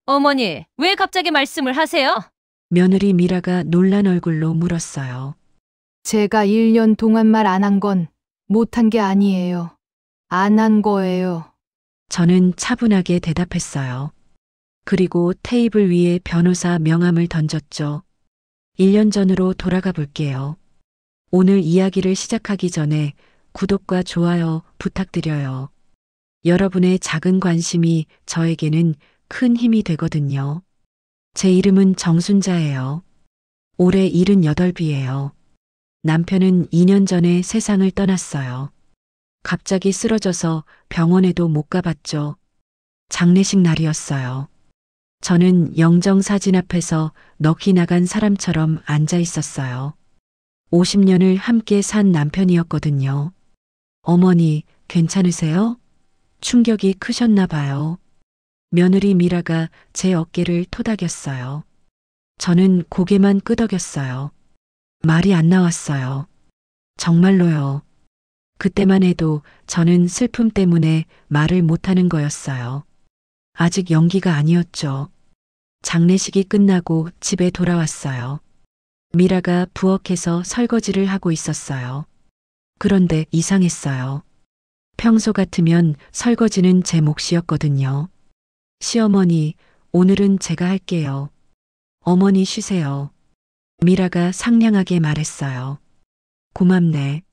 어머니, 왜 갑자기 말씀을 하세요? 며느리 미라가 놀란 얼굴로 물었어요. 제가 1년 동안 말 안 한 건 못한 게 아니에요. 안 한 거예요. 저는 차분하게 대답했어요. 그리고 테이블 위에 변호사 명함을 던졌죠. 1년 전으로 돌아가 볼게요. 오늘 이야기를 시작하기 전에 구독과 좋아요 부탁드려요. 여러분의 작은 관심이 저에게는 큰 힘이 되거든요. 제 이름은 정순자예요. 올해 78이에요. 남편은 2년 전에 세상을 떠났어요. 갑자기 쓰러져서 병원에도 못 가봤죠. 장례식 날이었어요. 저는 영정사진 앞에서 넋이 나간 사람처럼 앉아 있었어요. 50년을 함께 산 남편이었거든요. 어머니, 괜찮으세요? 충격이 크셨나 봐요. 며느리 미라가 제 어깨를 토닥였어요. 저는 고개만 끄덕였어요. 말이 안 나왔어요. 정말로요. 그때만 해도 저는 슬픔 때문에 말을 못하는 거였어요. 아직 연기가 아니었죠. 장례식이 끝나고 집에 돌아왔어요. 미라가 부엌에서 설거지를 하고 있었어요. 그런데 이상했어요. 평소 같으면 설거지는 제 몫이었거든요. 시어머니, 오늘은 제가 할게요. 어머니 쉬세요. 미라가 상냥하게 말했어요. 고맙네.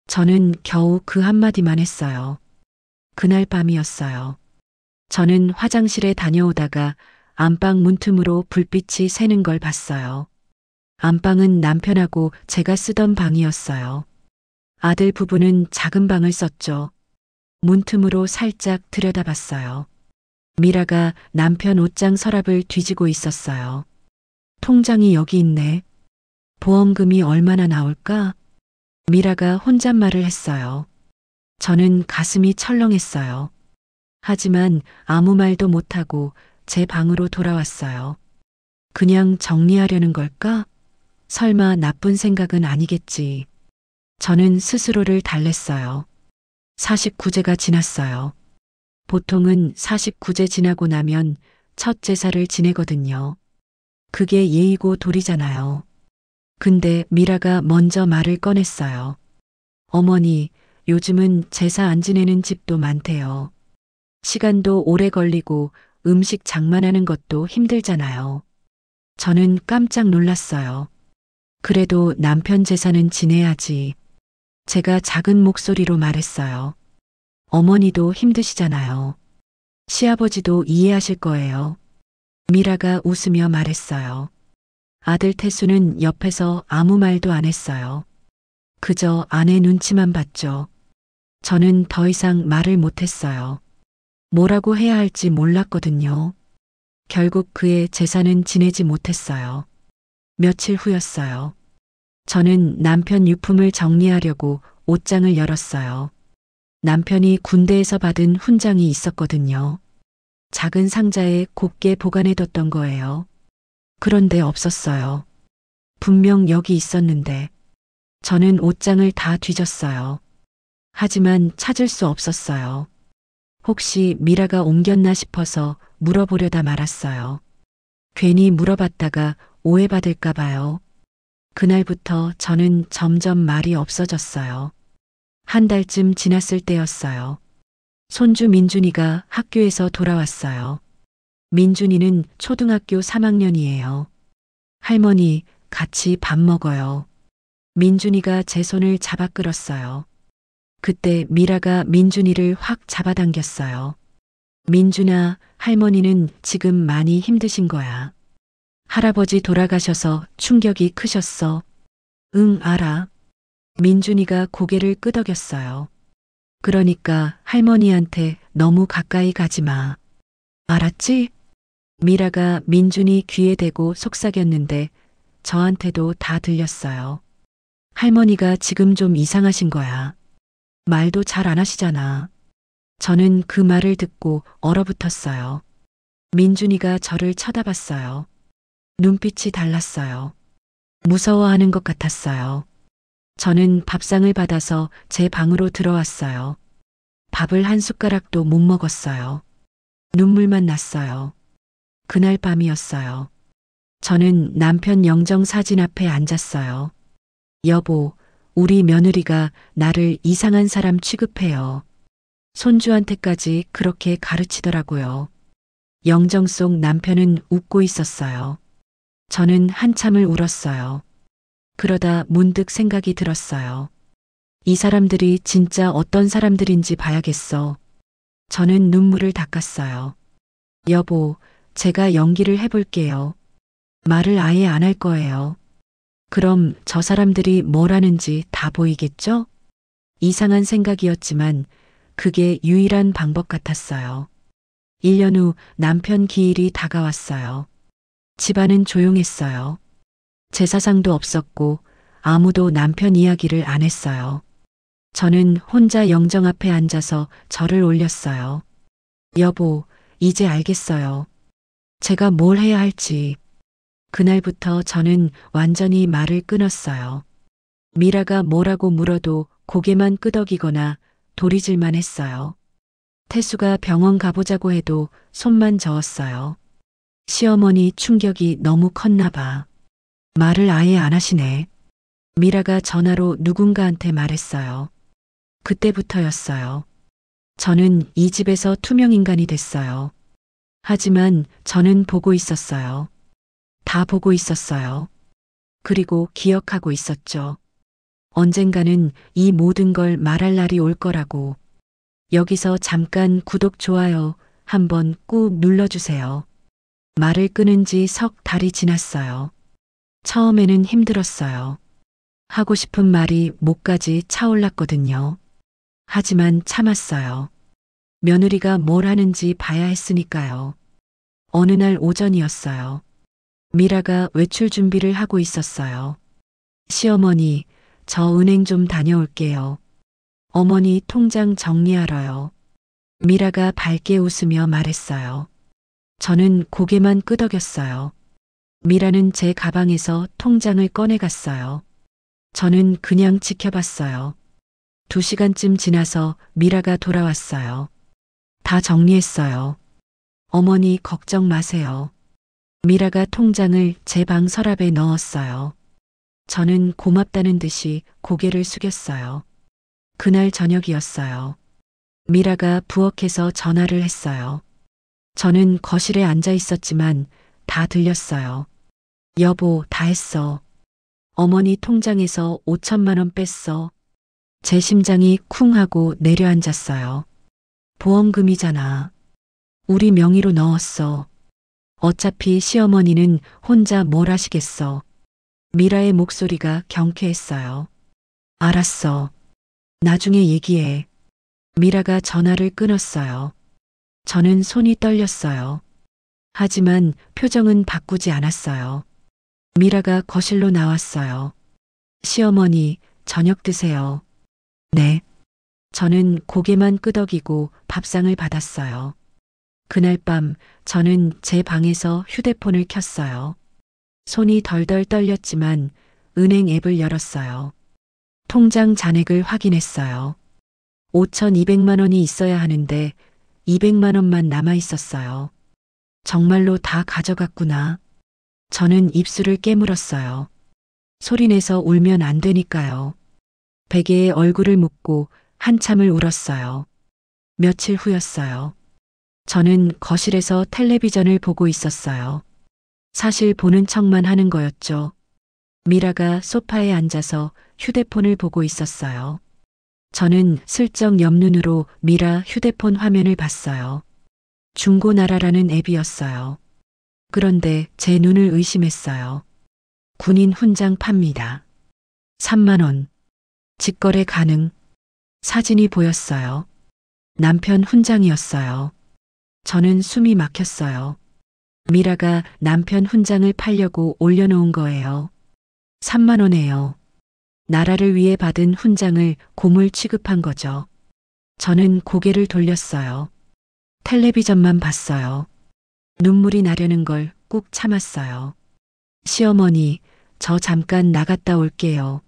저는 겨우 그 한마디만 했어요. 그날 밤이었어요. 저는 화장실에 다녀오다가 안방 문틈으로 불빛이 새는 걸 봤어요. 안방은 남편하고 제가 쓰던 방이었어요. 아들 부부는 작은 방을 썼죠. 문틈으로 살짝 들여다봤어요. 미라가 남편 옷장 서랍을 뒤지고 있었어요. 통장이 여기 있네. 보험금이 얼마나 나올까? 미라가 혼잣말을 했어요. 저는 가슴이 철렁했어요. 하지만 아무 말도 못하고 제 방으로 돌아왔어요. 그냥 정리하려는 걸까? 설마 나쁜 생각은 아니겠지. 저는 스스로를 달랬어요. 49제가 지났어요. 보통은 49제 지나고 나면 첫 제사를 지내거든요. 그게 예의고 도리잖아요. 근데 미라가 먼저 말을 꺼냈어요. 어머니, 요즘은 제사 안 지내는 집도 많대요. 시간도 오래 걸리고 음식 장만하는 것도 힘들잖아요. 저는 깜짝 놀랐어요. 그래도 남편 제사는 지내야지. 제가 작은 목소리로 말했어요. 어머니도 힘드시잖아요. 시아버지도 이해하실 거예요. 미라가 웃으며 말했어요. 아들 태수는 옆에서 아무 말도 안 했어요. 그저 아내 눈치만 봤죠. 저는 더 이상 말을 못했어요. 뭐라고 해야 할지 몰랐거든요. 결국 그의 제사는 지내지 못했어요. 며칠 후였어요. 저는 남편 유품을 정리하려고 옷장을 열었어요. 남편이 군대에서 받은 훈장이 있었거든요. 작은 상자에 곱게 보관해뒀던 거예요. 그런데 없었어요. 분명 여기 있었는데. 저는 옷장을 다 뒤졌어요. 하지만 찾을 수 없었어요. 혹시 미라가 옮겼나 싶어서 물어보려다 말았어요. 괜히 물어봤다가 오해받을까 봐요. 그날부터 저는 점점 말이 없어졌어요. 한 달쯤 지났을 때였어요. 손주 민준이가 학교에서 돌아왔어요. 민준이는 초등학교 3학년이에요. 할머니, 같이 밥 먹어요. 민준이가 제 손을 잡아 끌었어요. 그때 미라가 민준이를 확 잡아당겼어요. 민준아, 할머니는 지금 많이 힘드신 거야. 할아버지 돌아가셔서 충격이 크셨어. 응, 알아. 민준이가 고개를 끄덕였어요. 그러니까 할머니한테 너무 가까이 가지 마. 알았지? 미라가 민준이 귀에 대고 속삭였는데 저한테도 다 들렸어요. 할머니가 지금 좀 이상하신 거야. 말도 잘 안 하시잖아. 저는 그 말을 듣고 얼어붙었어요. 민준이가 저를 쳐다봤어요. 눈빛이 달랐어요. 무서워하는 것 같았어요. 저는 밥상을 받아서 제 방으로 들어왔어요. 밥을 한 숟가락도 못 먹었어요. 눈물만 났어요. 그날 밤이었어요. 저는 남편 영정 사진 앞에 앉았어요. 여보, 우리 며느리가 나를 이상한 사람 취급해요. 손주한테까지 그렇게 가르치더라고요. 영정 속 남편은 웃고 있었어요. 저는 한참을 울었어요. 그러다 문득 생각이 들었어요. 이 사람들이 진짜 어떤 사람들인지 봐야겠어. 저는 눈물을 닦았어요. 여보, 제가 연기를 해볼게요. 말을 아예 안 할 거예요. 그럼 저 사람들이 뭘 하는지 다 보이겠죠? 이상한 생각이었지만 그게 유일한 방법 같았어요. 1년 후 남편 기일이 다가왔어요. 집안은 조용했어요. 제사상도 없었고 아무도 남편 이야기를 안 했어요. 저는 혼자 영정 앞에 앉아서 절을 올렸어요. 여보, 이제 알겠어요. 제가 뭘 해야 할지. 그날부터 저는 완전히 말을 끊었어요. 미라가 뭐라고 물어도 고개만 끄덕이거나 도리질만 했어요. 태수가 병원 가보자고 해도 손만 저었어요. 시어머니 충격이 너무 컸나 봐. 말을 아예 안 하시네. 미라가 전화로 누군가한테 말했어요. 그때부터였어요. 저는 이 집에서 투명인간이 됐어요. 하지만 저는 보고 있었어요. 다 보고 있었어요. 그리고 기억하고 있었죠. 언젠가는 이 모든 걸 말할 날이 올 거라고. 여기서 잠깐 구독, 좋아요 한번 꾹 눌러주세요. 말을 끊은 지 석 달이 지났어요. 처음에는 힘들었어요. 하고 싶은 말이 목까지 차올랐거든요. 하지만 참았어요. 며느리가 뭘 하는지 봐야 했으니까요. 어느 날 오전이었어요. 미라가 외출 준비를 하고 있었어요. 시어머니, 저 은행 좀 다녀올게요. 어머니 통장 정리하러요. 미라가 밝게 웃으며 말했어요. 저는 고개만 끄덕였어요. 미라는 제 가방에서 통장을 꺼내갔어요. 저는 그냥 지켜봤어요. 2시간쯤 지나서 미라가 돌아왔어요. 다 정리했어요. 어머니 걱정 마세요. 미라가 통장을 제 방 서랍에 넣었어요. 저는 고맙다는 듯이 고개를 숙였어요. 그날 저녁이었어요. 미라가 부엌에서 전화를 했어요. 저는 거실에 앉아 있었지만 다 들렸어요. 여보, 다 했어. 어머니 통장에서 5천만 원 뺐어. 제 심장이 쿵 하고 내려앉았어요. 보험금이잖아. 우리 명의로 넣었어. 어차피 시어머니는 혼자 뭘 하시겠어. 미라의 목소리가 경쾌했어요. 알았어. 나중에 얘기해. 미라가 전화를 끊었어요. 저는 손이 떨렸어요. 하지만 표정은 바꾸지 않았어요. 미라가 거실로 나왔어요. 시어머니, 저녁 드세요. 네. 저는 고개만 끄덕이고 밥상을 받았어요. 그날 밤 저는 제 방에서 휴대폰을 켰어요. 손이 덜덜 떨렸지만 은행 앱을 열었어요. 통장 잔액을 확인했어요. 5,200만 원이 있어야 하는데 200만 원만 남아 있었어요. 정말로 다 가져갔구나. 저는 입술을 깨물었어요. 소리내서 울면 안 되니까요. 베개에 얼굴을 묻고 한참을 울었어요. 며칠 후였어요. 저는 거실에서 텔레비전을 보고 있었어요. 사실 보는 척만 하는 거였죠. 미라가 소파에 앉아서 휴대폰을 보고 있었어요. 저는 슬쩍 옆눈으로 미라 휴대폰 화면을 봤어요. 중고나라라는 앱이었어요. 그런데 제 눈을 의심했어요. 군인 훈장 팝니다. 3만 원. 직거래 가능. 사진이 보였어요. 남편 훈장이었어요. 저는 숨이 막혔어요. 미라가 남편 훈장을 팔려고 올려놓은 거예요. 3만 원에요. 나라를 위해 받은 훈장을 고물 취급한 거죠. 저는 고개를 돌렸어요. 텔레비전만 봤어요. 눈물이 나려는 걸 꾹 참았어요. 시어머니, 저 잠깐 나갔다 올게요.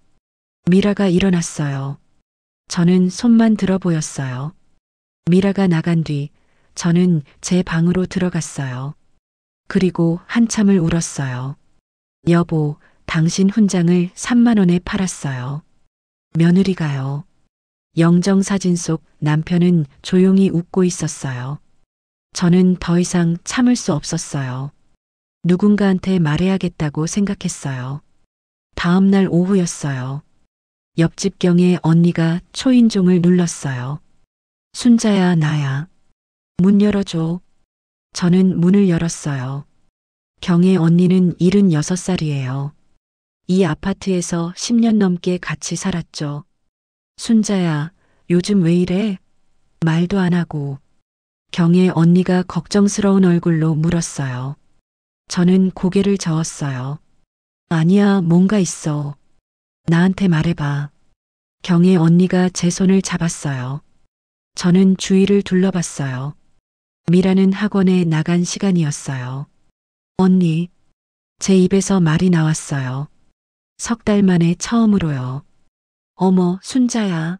미라가 일어났어요. 저는 손만 들어 보였어요. 미라가 나간 뒤 저는 제 방으로 들어갔어요. 그리고 한참을 울었어요. 여보, 당신 훈장을 3만 원에 팔았어요. 며느리가요. 영정사진 속 남편은 조용히 웃고 있었어요. 저는 더 이상 참을 수 없었어요. 누군가한테 말해야겠다고 생각했어요. 다음 날 오후였어요. 옆집 경의 언니가 초인종을 눌렀어요. 순자야, 나야. 문 열어줘. 저는 문을 열었어요. 경의 언니는 76살이에요. 이 아파트에서 10년 넘게 같이 살았죠. 순자야, 요즘 왜 이래? 말도 안 하고. 경의 언니가 걱정스러운 얼굴로 물었어요. 저는 고개를 저었어요. 아니야, 뭔가 있어. 나한테 말해봐. 경의 언니가 제 손을 잡았어요. 저는 주위를 둘러봤어요. 미라는 학원에 나간 시간이었어요. 언니, 제 입에서 말이 나왔어요. 3달 만에 처음으로요. 어머, 순자야.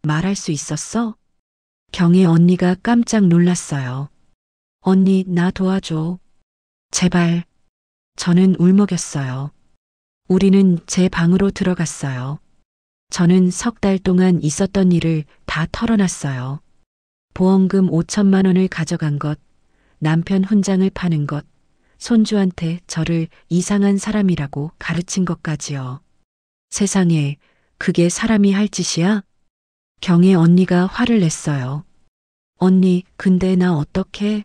말할 수 있었어? 경의 언니가 깜짝 놀랐어요. 언니, 나 도와줘. 제발. 저는 울먹였어요. 우리는 제 방으로 들어갔어요. 저는 3달 동안 있었던 일을 다 털어놨어요. 보험금 5천만 원을 가져간 것, 남편 훈장을 파는 것, 손주한테 저를 이상한 사람이라고 가르친 것까지요. 세상에, 그게 사람이 할 짓이야? 경의 언니가 화를 냈어요. 언니, 근데 나 어떡해?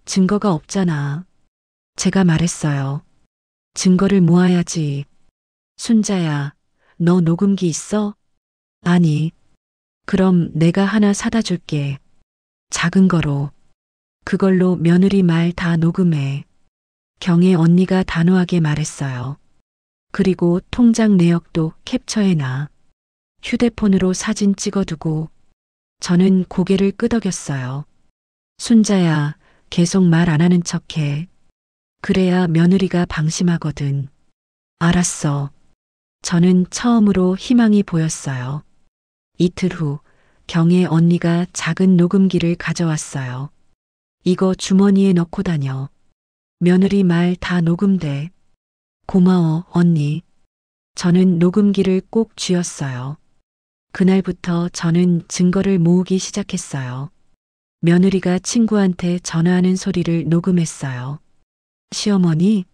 증거가 없잖아. 제가 말했어요. 증거를 모아야지. 순자야, 너 녹음기 있어? 아니. 그럼 내가 하나 사다 줄게. 작은 거로. 그걸로 며느리 말 다 녹음해. 경의 언니가 단호하게 말했어요. 그리고 통장 내역도 캡처해놔. 휴대폰으로 사진 찍어두고. 저는 고개를 끄덕였어요. 순자야, 계속 말 안 하는 척해. 그래야 며느리가 방심하거든. 알았어. 저는 처음으로 희망이 보였어요. 이틀 후 경의 언니가 작은 녹음기를 가져왔어요. 이거 주머니에 넣고 다녀. 며느리 말 다 녹음돼. 고마워, 언니. 저는 녹음기를 꼭 쥐었어요. 그날부터 저는 증거를 모으기 시작했어요. 며느리가 친구한테 전화하는 소리를 녹음했어요. 시어머니,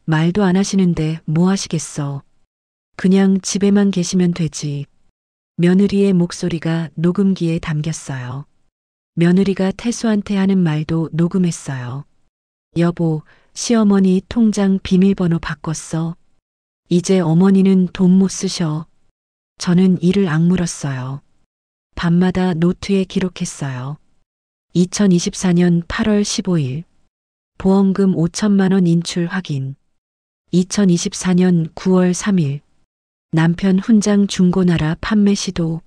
말도 안 하시는데 뭐 하시겠어. 그냥 집에만 계시면 되지. 며느리의 목소리가 녹음기에 담겼어요. 며느리가 태수한테 하는 말도 녹음했어요. 여보, 시어머니 통장 비밀번호 바꿨어. 이제 어머니는 돈 못 쓰셔. 저는 이를 악물었어요. 밤마다 노트에 기록했어요. 2024년 8월 15일. 보험금 5천만 원 인출 확인. 2024년 9월 3일. 남편 훈장 중고나라 판매 시도.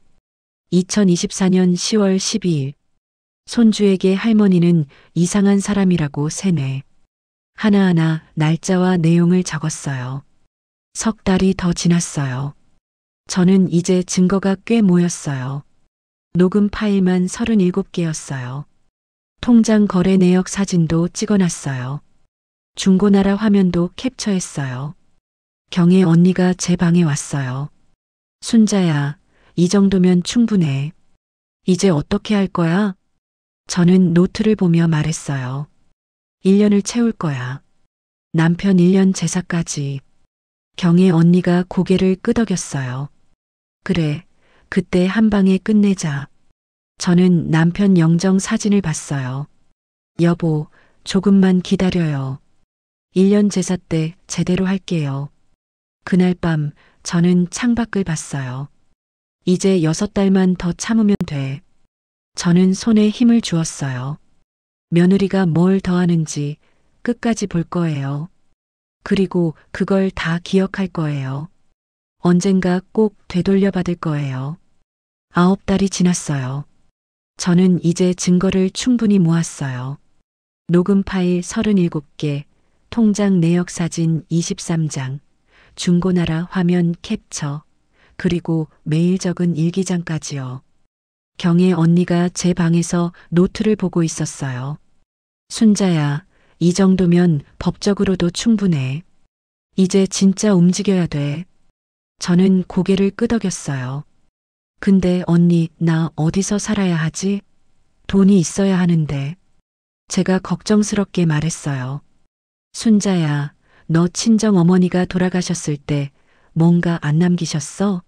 2024년 10월 12일. 손주에게 할머니는 이상한 사람이라고 세뇌. 하나하나 날짜와 내용을 적었어요. 3달이 더 지났어요. 저는 이제 증거가 꽤 모였어요. 녹음 파일만 37개였어요. 통장 거래 내역 사진도 찍어놨어요. 중고나라 화면도 캡처했어요. 경의 언니가 제 방에 왔어요. 순자야, 이 정도면 충분해. 이제 어떻게 할 거야? 저는 노트를 보며 말했어요. 1년을 채울 거야. 남편 1년 제사까지. 경의 언니가 고개를 끄덕였어요. 그래, 그때 한 방에 끝내자. 저는 남편 영정 사진을 봤어요. 여보, 조금만 기다려요. 1년 제사 때 제대로 할게요. 그날 밤 저는 창밖을 봤어요. 이제 6달만 더 참으면 돼. 저는 손에 힘을 주었어요. 며느리가 뭘 더 하는지 끝까지 볼 거예요. 그리고 그걸 다 기억할 거예요. 언젠가 꼭 되돌려 받을 거예요. 9달이 지났어요. 저는 이제 증거를 충분히 모았어요. 녹음 파일 37개, 통장 내역 사진 23장, 중고나라 화면 캡처, 그리고 매일 적은 일기장까지요. 경의 언니가 제 방에서 노트를 보고 있었어요. 순자야, 이 정도면 법적으로도 충분해. 이제 진짜 움직여야 돼. 저는 고개를 끄덕였어요. 근데 언니, 나 어디서 살아야 하지? 돈이 있어야 하는데. 제가 걱정스럽게 말했어요. 순자야, 너 친정 어머니가 돌아가셨을 때 뭔가 안 남기셨어?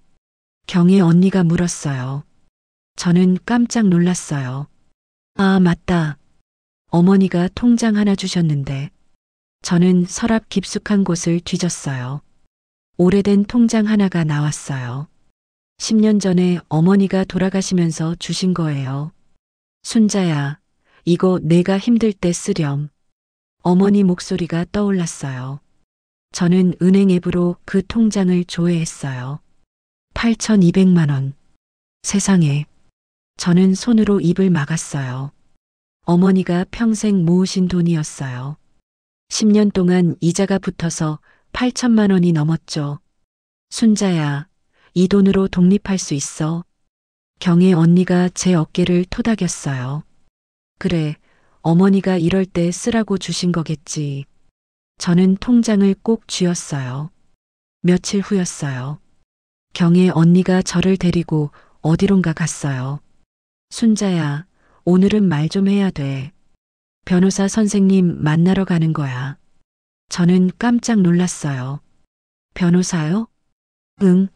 경혜 언니가 물었어요. 저는 깜짝 놀랐어요. 아, 맞다. 어머니가 통장 하나 주셨는데. 저는 서랍 깊숙한 곳을 뒤졌어요. 오래된 통장 하나가 나왔어요. 10년 전에 어머니가 돌아가시면서 주신 거예요. 순자야, 이거 내가 힘들 때 쓰렴. 어머니 목소리가 떠올랐어요. 저는 은행 앱으로 그 통장을 조회했어요. 8,200만 원. 세상에. 저는 손으로 입을 막았어요. 어머니가 평생 모으신 돈이었어요. 10년 동안 이자가 붙어서 8천만 원이 넘었죠. 순자야, 이 돈으로 독립할 수 있어. 경혜 언니가 제 어깨를 토닥였어요. 그래, 어머니가 이럴 때 쓰라고 주신 거겠지. 저는 통장을 꼭 쥐었어요. 며칠 후였어요. 경혜 언니가 저를 데리고 어디론가 갔어요. 순자야, 오늘은 말 좀 해야 돼. 변호사 선생님 만나러 가는 거야. 저는 깜짝 놀랐어요. 변호사요? 응.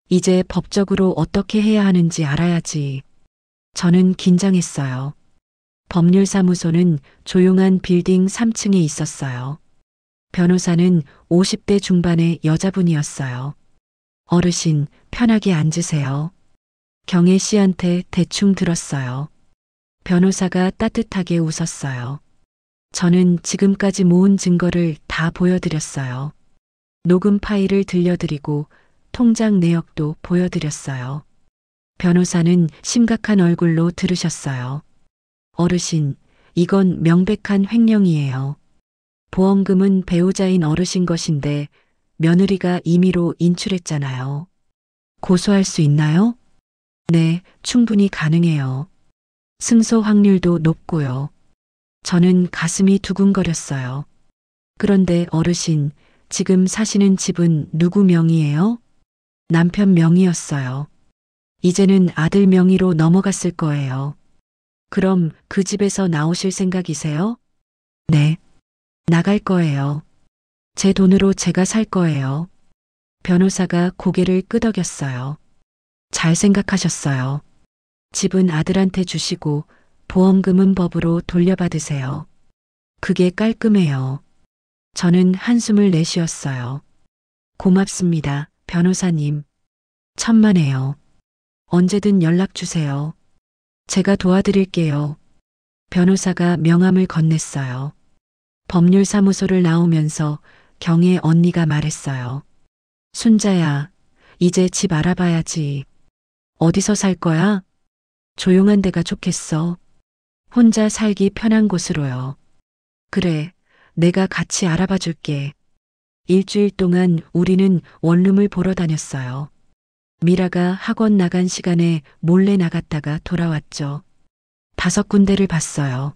이제 법적으로 어떻게 해야 하는지 알아야지. 저는 긴장했어요. 법률사무소는 조용한 빌딩 3층에 있었어요. 변호사는 50대 중반의 여자분이었어요. 어르신, 편하게 앉으세요. 경혜 씨한테 대충 들었어요. 변호사가 따뜻하게 웃었어요. 저는 지금까지 모은 증거를 다 보여드렸어요. 녹음 파일을 들려드리고 통장 내역도 보여드렸어요. 변호사는 심각한 얼굴로 들으셨어요. 어르신, 이건 명백한 횡령이에요. 보험금은 배우자인 어르신 것인데 며느리가 임의로 인출했잖아요. 고소할 수 있나요? 네, 충분히 가능해요. 승소 확률도 높고요. 저는 가슴이 두근거렸어요. 그런데 어르신, 지금 사시는 집은 누구 명의예요? 남편 명의였어요. 이제는 아들 명의로 넘어갔을 거예요. 그럼 그 집에서 나오실 생각이세요? 네. 나갈 거예요. 제 돈으로 제가 살 거예요. 변호사가 고개를 끄덕였어요. 잘 생각하셨어요. 집은 아들한테 주시고 보험금은 법으로 돌려받으세요. 그게 깔끔해요. 저는 한숨을 내쉬었어요. 고맙습니다, 변호사님. 천만에요. 언제든 연락 주세요. 제가 도와드릴게요. 변호사가 명함을 건넸어요. 법률사무소를 나오면서 경혜 언니가 말했어요. 순자야, 이제 집 알아봐야지. 어디서 살 거야? 조용한 데가 좋겠어. 혼자 살기 편한 곳으로요. 그래, 내가 같이 알아봐 줄게. 일주일 동안 우리는 원룸을 보러 다녔어요. 미라가 학원 나간 시간에 몰래 나갔다가 돌아왔죠. 5군데를 봤어요.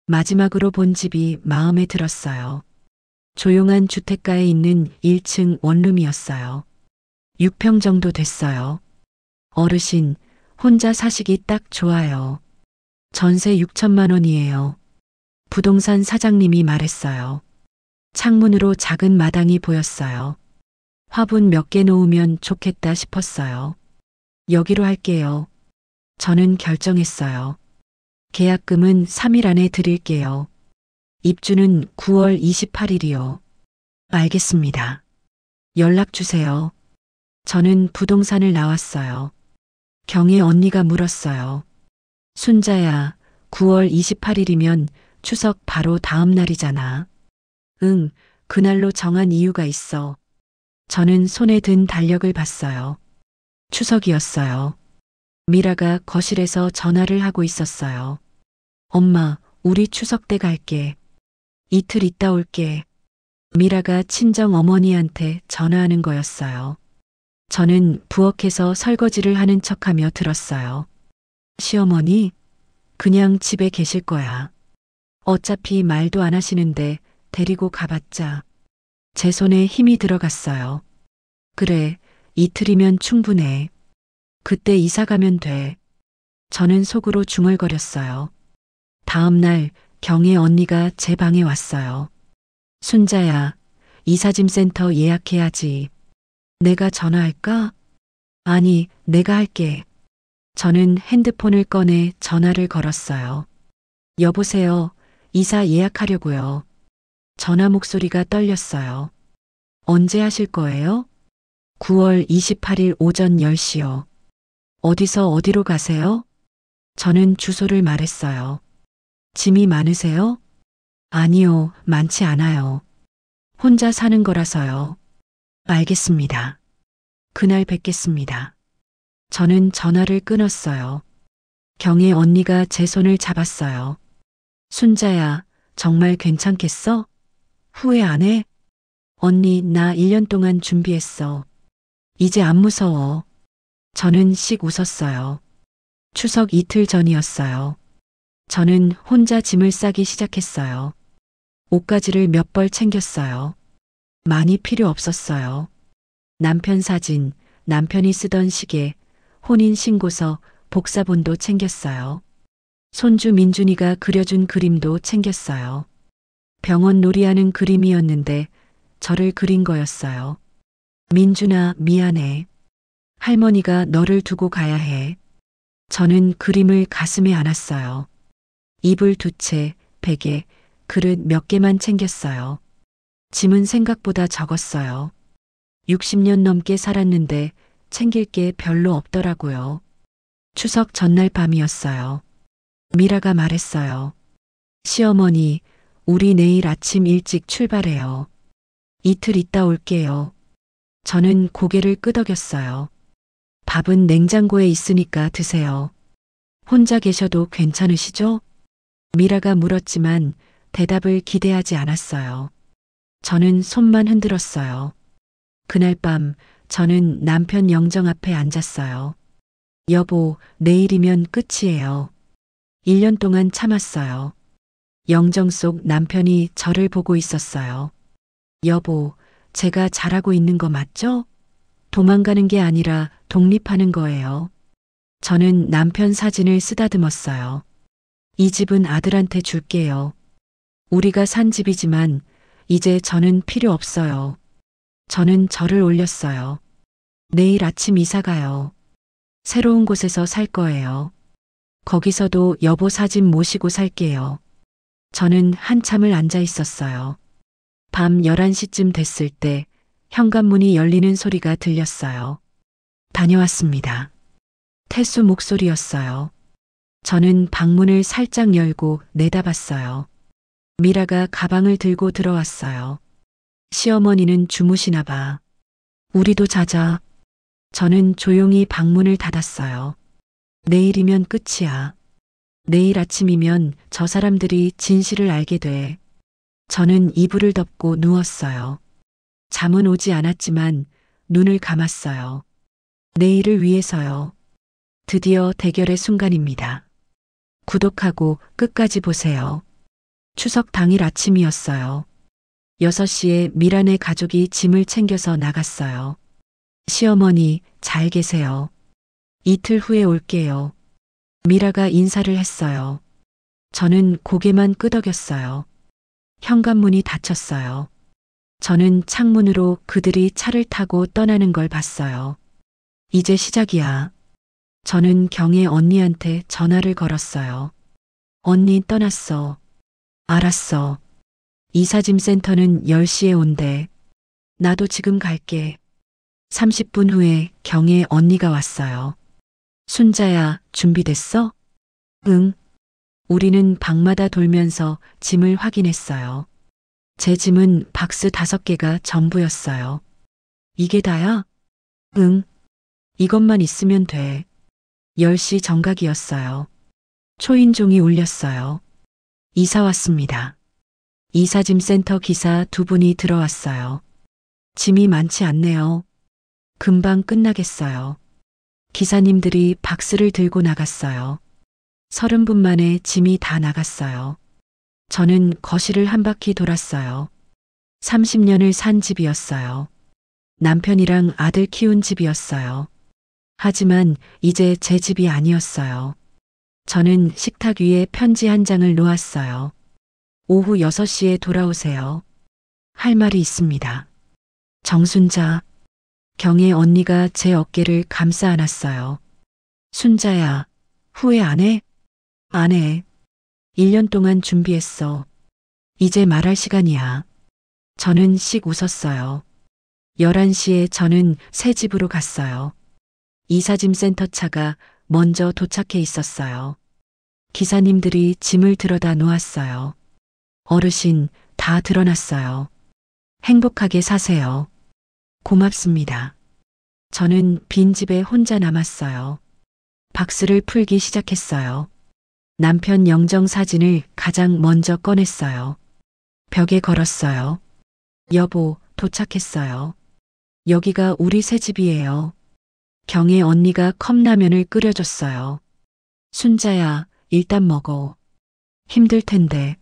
마지막으로 본 집이 마음에 들었어요. 조용한 주택가에 있는 1층 원룸이었어요. 6평 정도 됐어요. 어르신, 혼자 사시기 딱 좋아요. 전세 6천만 원이에요. 부동산 사장님이 말했어요. 창문으로 작은 마당이 보였어요. 화분 몇 개 놓으면 좋겠다 싶었어요. 여기로 할게요. 저는 결정했어요. 계약금은 3일 안에 드릴게요. 입주는 9월 28일이요. 알겠습니다. 연락 주세요. 저는 부동산을 나왔어요. 경혜 언니가 물었어요. 순자야, 9월 28일이면 추석 바로 다음 날이잖아. 응, 그날로 정한 이유가 있어. 저는 손에 든 달력을 봤어요. 추석이었어요. 미라가 거실에서 전화를 하고 있었어요. 엄마, 우리 추석 때 갈게. 이틀 있다 올게. 미라가 친정 어머니한테 전화하는 거였어요. 저는 부엌에서 설거지를 하는 척하며 들었어요. 시어머니, 그냥 집에 계실 거야. 어차피 말도 안 하시는데 데리고 가봤자 제 손에 힘이 들어갔어요. 그래, 이틀이면 충분해. 그때 이사 가면 돼. 저는 속으로 중얼거렸어요. 다음 날 경혜 언니가 제 방에 왔어요. 순자야, 이사짐 센터 예약해야지. 내가 전화할까? 아니, 내가 할게. 저는 핸드폰을 꺼내 전화를 걸었어요. 여보세요. 이사 예약하려고요. 전화 목소리가 떨렸어요. 언제 하실 거예요? 9월 28일 오전 10시요. 어디서 어디로 가세요? 저는 주소를 말했어요. 짐이 많으세요? 아니요, 많지 않아요. 혼자 사는 거라서요. 알겠습니다. 그날 뵙겠습니다. 저는 전화를 끊었어요. 경혜 언니가 제 손을 잡았어요. 순자야, 정말 괜찮겠어? 후회 안 해? 언니, 나 1년 동안 준비했어. 이제 안 무서워. 저는 씩 웃었어요. 추석 이틀 전이었어요. 저는 혼자 짐을 싸기 시작했어요. 옷가지를 몇 벌 챙겼어요. 많이 필요 없었어요. 남편 사진, 남편이 쓰던 시계, 혼인신고서, 복사본도 챙겼어요. 손주 민준이가 그려준 그림도 챙겼어요. 병원 놀이하는 그림이었는데 저를 그린 거였어요. 민준아, 미안해. 할머니가 너를 두고 가야 해. 저는 그림을 가슴에 안았어요. 이불 2채, 베개, 그릇 몇 개만 챙겼어요. 짐은 생각보다 적었어요. 60년 넘게 살았는데 챙길 게 별로 없더라고요. 추석 전날 밤이었어요. 미라가 말했어요. 시어머니, 우리 내일 아침 일찍 출발해요. 이틀 있다 올게요. 저는 고개를 끄덕였어요. 밥은 냉장고에 있으니까 드세요. 혼자 계셔도 괜찮으시죠? 미라가 물었지만 대답을 기대하지 않았어요. 저는 손만 흔들었어요. 그날 밤 저는 남편 영정 앞에 앉았어요. 여보, 내일이면 끝이에요. 1년 동안 참았어요. 영정 속 남편이 저를 보고 있었어요. 여보, 제가 잘하고 있는 거 맞죠? 도망가는 게 아니라 독립하는 거예요. 저는 남편 사진을 쓰다듬었어요. 이 집은 아들한테 줄게요. 우리가 산 집이지만 이제 저는 필요 없어요. 저는 절을 올렸어요. 내일 아침 이사 가요. 새로운 곳에서 살 거예요. 거기서도 여보 사진 모시고 살게요. 저는 한참을 앉아 있었어요. 밤 11시쯤 됐을 때 현관문이 열리는 소리가 들렸어요. 다녀왔습니다. 태수 목소리였어요. 저는 방문을 살짝 열고 내다봤어요. 미라가 가방을 들고 들어왔어요. 시어머니는 주무시나 봐. 우리도 자자. 저는 조용히 방문을 닫았어요. 내일이면 끝이야. 내일 아침이면 저 사람들이 진실을 알게 돼. 저는 이불을 덮고 누웠어요. 잠은 오지 않았지만 눈을 감았어요. 내일을 위해서요. 드디어 대결의 순간입니다. 구독하고 끝까지 보세요. 추석 당일 아침이었어요. 6시에 미란의 가족이 짐을 챙겨서 나갔어요. 시어머니, 잘 계세요. 이틀 후에 올게요. 미라가 인사를 했어요. 저는 고개만 끄덕였어요. 현관문이 닫혔어요. 저는 창문으로 그들이 차를 타고 떠나는 걸 봤어요. 이제 시작이야. 저는 경혜 언니한테 전화를 걸었어요. 언니 떠났어. 알았어. 이사짐 센터는 10시에 온대. 나도 지금 갈게. 30분 후에 경혜 언니가 왔어요. 순자야, 준비됐어? 응. 우리는 방마다 돌면서 짐을 확인했어요. 제 짐은 박스 5개가 전부였어요. 이게 다야? 응. 이것만 있으면 돼. 10시 정각이었어요. 초인종이 울렸어요. 이사 왔습니다. 이사짐 센터 기사 2분이 들어왔어요. 짐이 많지 않네요. 금방 끝나겠어요. 기사님들이 박스를 들고 나갔어요. 30분 만에 짐이 다 나갔어요. 저는 거실을 한 바퀴 돌았어요. 30년을 산 집이었어요. 남편이랑 아들 키운 집이었어요. 하지만 이제 제 집이 아니었어요. 저는 식탁 위에 편지 한 장을 놓았어요. 오후 6시에 돌아오세요. 할 말이 있습니다. 정순자, 경혜 언니가 제 어깨를 감싸 안았어요. 순자야, 후회 안 해? 안 해. 1년 동안 준비했어. 이제 말할 시간이야. 저는 씩 웃었어요. 11시에 저는 새 집으로 갔어요. 이사짐 센터 차가 먼저 도착해 있었어요. 기사님들이 짐을 들어다 놓았어요. 어르신, 다 드러났어요. 행복하게 사세요. 고맙습니다. 저는 빈집에 혼자 남았어요. 박스를 풀기 시작했어요. 남편 영정 사진을 가장 먼저 꺼냈어요. 벽에 걸었어요. 여보, 도착했어요. 여기가 우리 새 집이에요. 경혜 언니가 컵라면을 끓여줬어요. 순자야, 일단 먹어. 힘들 텐데.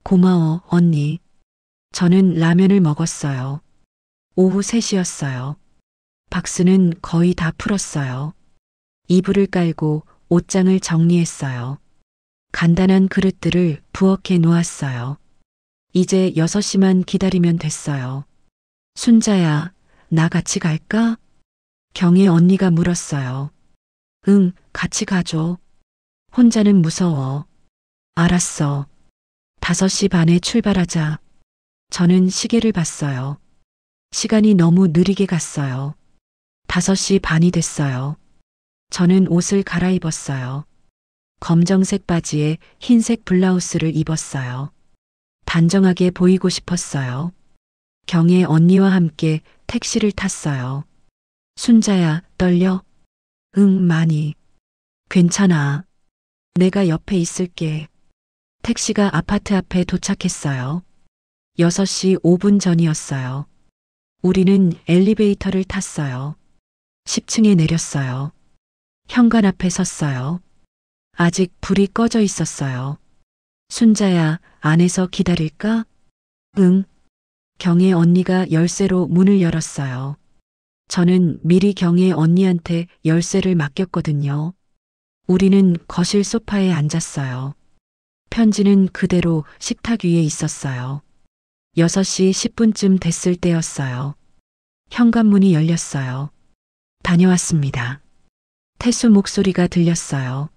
고마워, 언니. 저는 라면을 먹었어요. 오후 3시였어요. 박스는 거의 다 풀었어요. 이불을 깔고 옷장을 정리했어요. 간단한 그릇들을 부엌에 놓았어요. 이제 6시만 기다리면 됐어요. 순자야, 나 같이 갈까? 경혜 언니가 물었어요. 응, 같이 가줘. 혼자는 무서워. 알았어. 5시 반에 출발하자. 저는 시계를 봤어요. 시간이 너무 느리게 갔어요. 5시 반이 됐어요. 저는 옷을 갈아입었어요. 검정색 바지에 흰색 블라우스를 입었어요. 단정하게 보이고 싶었어요. 경혜 언니와 함께 택시를 탔어요. 순자야, 떨려? 응, 많이. 괜찮아. 내가 옆에 있을게. 택시가 아파트 앞에 도착했어요. 6시 5분 전이었어요. 우리는 엘리베이터를 탔어요. 10층에 내렸어요. 현관 앞에 섰어요. 아직 불이 꺼져 있었어요. 순자야, 안에서 기다릴까? 응. 경혜 언니가 열쇠로 문을 열었어요. 저는 미리 경혜 언니한테 열쇠를 맡겼거든요. 우리는 거실 소파에 앉았어요. 편지는 그대로 식탁 위에 있었어요. 6시 10분쯤 됐을 때였어요. 현관문이 열렸어요. 다녀왔습니다. 태수 목소리가 들렸어요.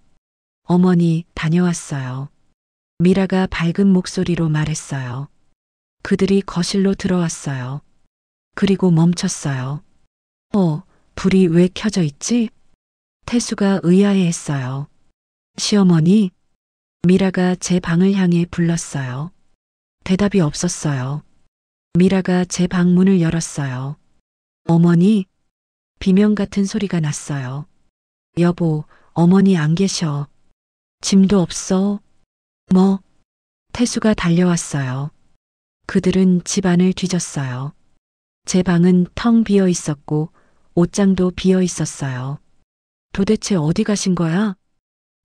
어머니, 다녀왔어요. 미라가 밝은 목소리로 말했어요. 그들이 거실로 들어왔어요. 그리고 멈췄어요. 불이 왜 켜져 있지? 태수가 의아해했어요. 시어머니? 미라가 제 방을 향해 불렀어요. 대답이 없었어요. 미라가 제 방문을 열었어요. 어머니? 비명 같은 소리가 났어요. 여보, 어머니 안 계셔. 짐도 없어. 뭐? 태수가 달려왔어요. 그들은 집 안을 뒤졌어요. 제 방은 텅 비어 있었고 옷장도 비어 있었어요. 도대체 어디 가신 거야?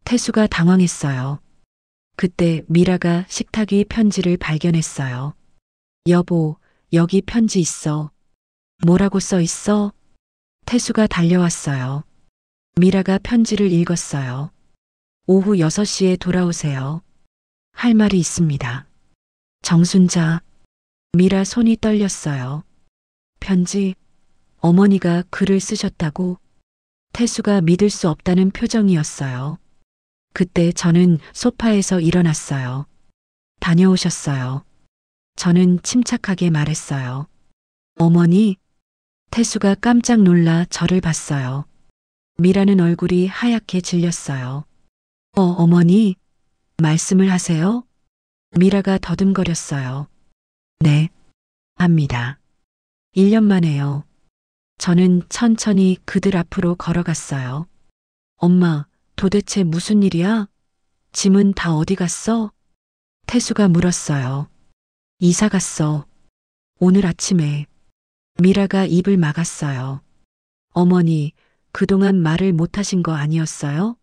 태수가 당황했어요. 그때 미라가 식탁 위 편지를 발견했어요. 여보, 여기 편지 있어. 뭐라고 써 있어? 태수가 달려왔어요. 미라가 편지를 읽었어요. 오후 6시에 돌아오세요. 할 말이 있습니다. 정순자. 미라 손이 떨렸어요. 편지, 어머니가 글을 쓰셨다고? 태수가 믿을 수 없다는 표정이었어요. 그때 저는 소파에서 일어났어요. 다녀오셨어요. 저는 침착하게 말했어요. 어머니? 태수가 깜짝 놀라 저를 봤어요. 미라는 얼굴이 하얗게 질렸어요. 어머니? 말씀을 하세요? 미라가 더듬거렸어요. 네, 합니다. 1년 만에요. 저는 천천히 그들 앞으로 걸어갔어요. 엄마, 도대체 무슨 일이야? 짐은 다 어디 갔어? 태수가 물었어요. 이사 갔어. 오늘 아침에. 미라가 입을 막았어요. 어머니, 그동안 말을 못하신 거 아니었어요?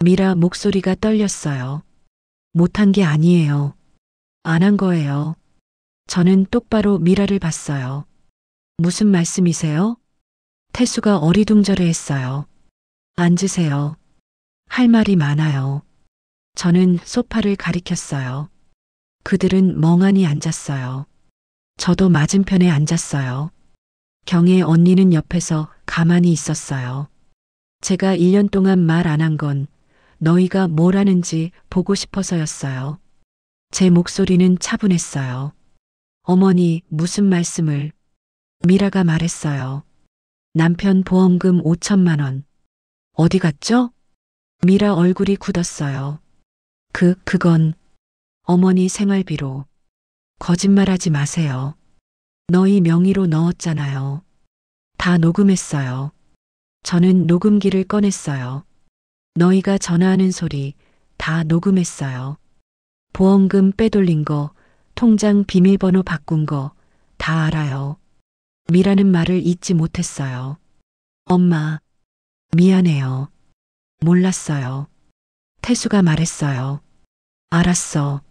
미라 목소리가 떨렸어요. 못한 게 아니에요. 안 한 거예요. 저는 똑바로 미라를 봤어요. 무슨 말씀이세요? 태수가 어리둥절해 했어요. 앉으세요. 할 말이 많아요. 저는 소파를 가리켰어요. 그들은 멍하니 앉았어요. 저도 맞은편에 앉았어요. 경혜 언니는 옆에서 가만히 있었어요. 제가 1년 동안 말 안 한 건 너희가 뭘 하는지 보고 싶어서였어요. 제 목소리는 차분했어요. 어머니, 무슨 말씀을? 미라가 말했어요. 남편 보험금 5천만 원. 어디 갔죠? 미라 얼굴이 굳었어요. 그건 어머니 생활비로. 거짓말하지 마세요. 너희 명의로 넣었잖아요. 다 녹음했어요. 저는 녹음기를 꺼냈어요. 너희가 전화하는 소리 다 녹음했어요. 보험금 빼돌린 거, 통장 비밀번호 바꾼 거 다 알아요. 미라는 말을 잊지 못했어요. 엄마, 미안해요. 몰랐어요. 태수가 말했어요. 알았어.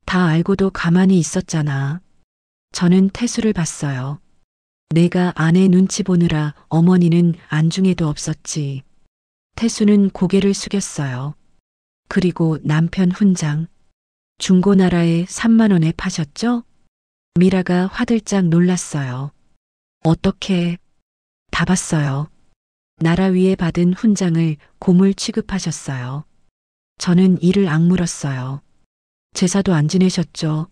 다 알고도 가만히 있었잖아. 저는 태수를 봤어요. 내가 아내 눈치 보느라 어머니는 안중에도 없었지. 태수는 고개를 숙였어요. 그리고 남편 훈장. 중고나라에 3만 원에 파셨죠? 미라가 화들짝 놀랐어요. 어떻게? 다 봤어요. 나라 위에 받은 훈장을 고물 취급하셨어요. 저는 이를 악물었어요. 제사도 안 지내셨죠?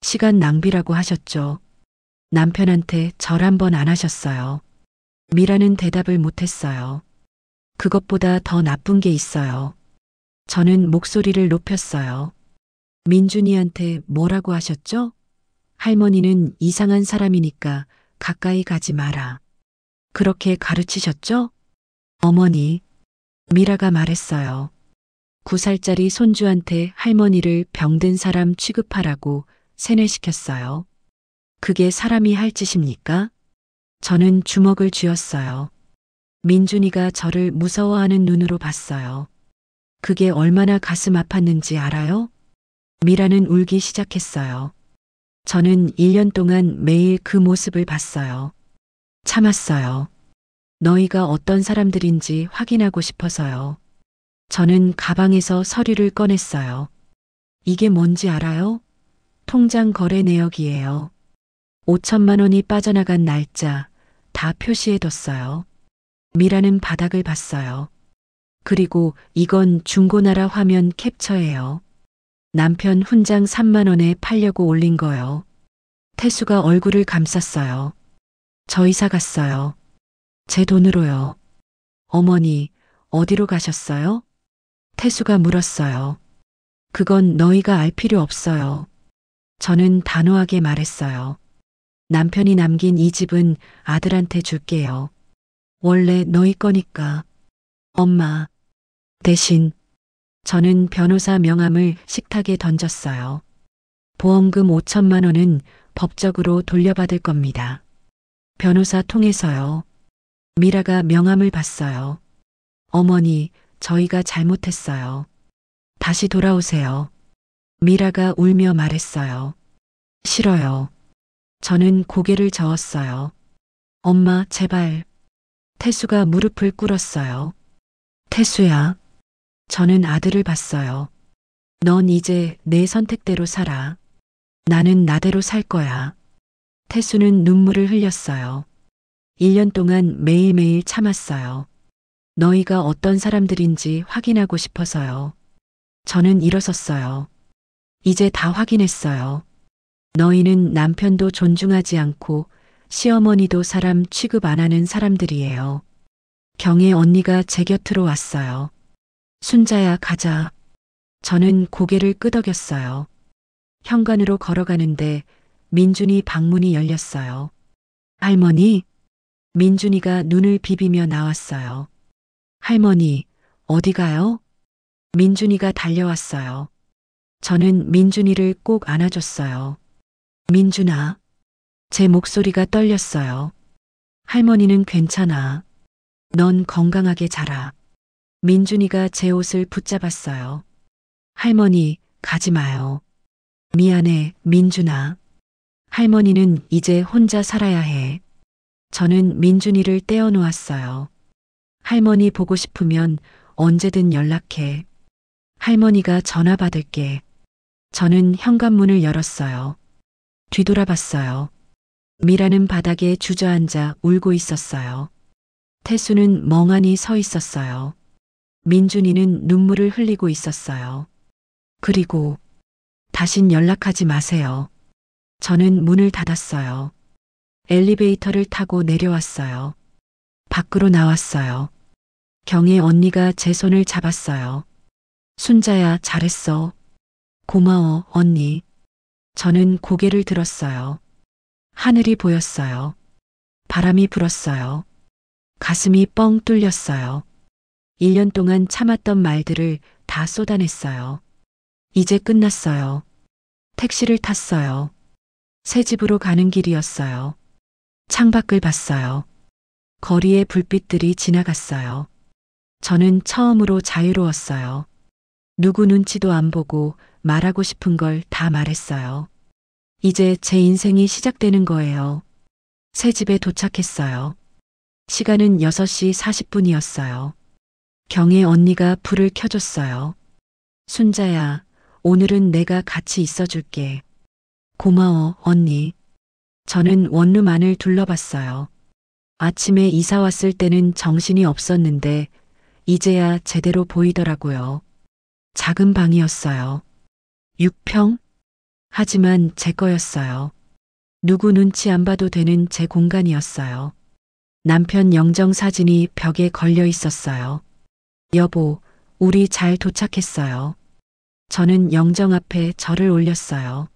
시간 낭비라고 하셨죠? 남편한테 절 한 번 안 하셨어요. 미라는 대답을 못했어요. 그것보다 더 나쁜 게 있어요. 저는 목소리를 높였어요. 민준이한테 뭐라고 하셨죠? 할머니는 이상한 사람이니까 가까이 가지 마라. 그렇게 가르치셨죠? 어머니, 미라가 말했어요. 9살짜리 손주한테 할머니를 병든 사람 취급하라고 세뇌시켰어요. 그게 사람이 할 짓입니까? 저는 주먹을 쥐었어요. 민준이가 저를 무서워하는 눈으로 봤어요. 그게 얼마나 가슴 아팠는지 알아요? 미라는 울기 시작했어요. 저는 1년 동안 매일 그 모습을 봤어요. 참았어요. 너희가 어떤 사람들인지 확인하고 싶어서요. 저는 가방에서 서류를 꺼냈어요. 이게 뭔지 알아요? 통장 거래 내역이에요. 5천만 원이 빠져나간 날짜 다 표시해뒀어요. 미라는 바닥을 봤어요. 그리고 이건 중고나라 화면 캡처예요. 남편 훈장 3만 원에 팔려고 올린 거요. 태수가 얼굴을 감쌌어요. 저 이사 갔어요. 제 돈으로요. 어머니, 어디로 가셨어요? 태수가 물었어요. 그건 너희가 알 필요 없어요. 저는 단호하게 말했어요. 남편이 남긴 이 집은 아들한테 줄게요. 원래 너희 거니까. 엄마, 대신 저는 변호사 명함을 식탁에 던졌어요. 보험금 5천만 원은 법적으로 돌려받을 겁니다. 변호사 통해서요. 미라가 명함을 봤어요. 어머니, 저희가 잘못했어요. 다시 돌아오세요. 미라가 울며 말했어요. 싫어요. 저는 고개를 저었어요. 엄마, 제발. 태수가 무릎을 꿇었어요. 태수야. 저는 아들을 봤어요. 넌 이제 내 선택대로 살아. 나는 나대로 살 거야. 태수는 눈물을 흘렸어요. 1년 동안 매일매일 참았어요. 너희가 어떤 사람들인지 확인하고 싶어서요. 저는 일어섰어요. 이제 다 확인했어요. 너희는 남편도 존중하지 않고 시어머니도 사람 취급 안 하는 사람들이에요. 경혜 언니가 제 곁으로 왔어요. 순자야, 가자. 저는 고개를 끄덕였어요. 현관으로 걸어가는데 민준이 방문이 열렸어요. 할머니? 민준이가 눈을 비비며 나왔어요. 할머니, 어디 가요? 민준이가 달려왔어요. 저는 민준이를 꼭 안아줬어요. 민준아. 제 목소리가 떨렸어요. 할머니는 괜찮아. 넌 건강하게 자라. 민준이가 제 옷을 붙잡았어요. 할머니, 가지 마요. 미안해, 민준아. 할머니는 이제 혼자 살아야 해. 저는 민준이를 떼어놓았어요. 할머니 보고 싶으면 언제든 연락해. 할머니가 전화 받을게. 저는 현관문을 열었어요. 뒤돌아봤어요. 미라는 바닥에 주저앉아 울고 있었어요. 태수는 멍하니 서 있었어요. 민준이는 눈물을 흘리고 있었어요. 그리고 다신 연락하지 마세요. 저는 문을 닫았어요. 엘리베이터를 타고 내려왔어요. 밖으로 나왔어요. 경혜 언니가 제 손을 잡았어요. 순자야, 잘했어. 고마워, 언니. 저는 고개를 들었어요. 하늘이 보였어요. 바람이 불었어요. 가슴이 뻥 뚫렸어요. 1년 동안 참았던 말들을 다 쏟아냈어요. 이제 끝났어요. 택시를 탔어요. 새 집으로 가는 길이었어요. 창밖을 봤어요. 거리에 불빛들이 지나갔어요. 저는 처음으로 자유로웠어요. 누구 눈치도 안 보고 말하고 싶은 걸 다 말했어요. 이제 제 인생이 시작되는 거예요. 새 집에 도착했어요. 시간은 6시 40분이었어요. 경혜 언니가 불을 켜줬어요. 순자야, 오늘은 내가 같이 있어줄게. 고마워, 언니. 저는 원룸 안을 둘러봤어요. 아침에 이사 왔을 때는 정신이 없었는데 이제야 제대로 보이더라고요. 작은 방이었어요. 6평? 하지만 제 거였어요. 누구 눈치 안 봐도 되는 제 공간이었어요. 남편 영정 사진이 벽에 걸려 있었어요. 여보, 우리 잘 도착했어요. 저는 영정 앞에 절을 올렸어요.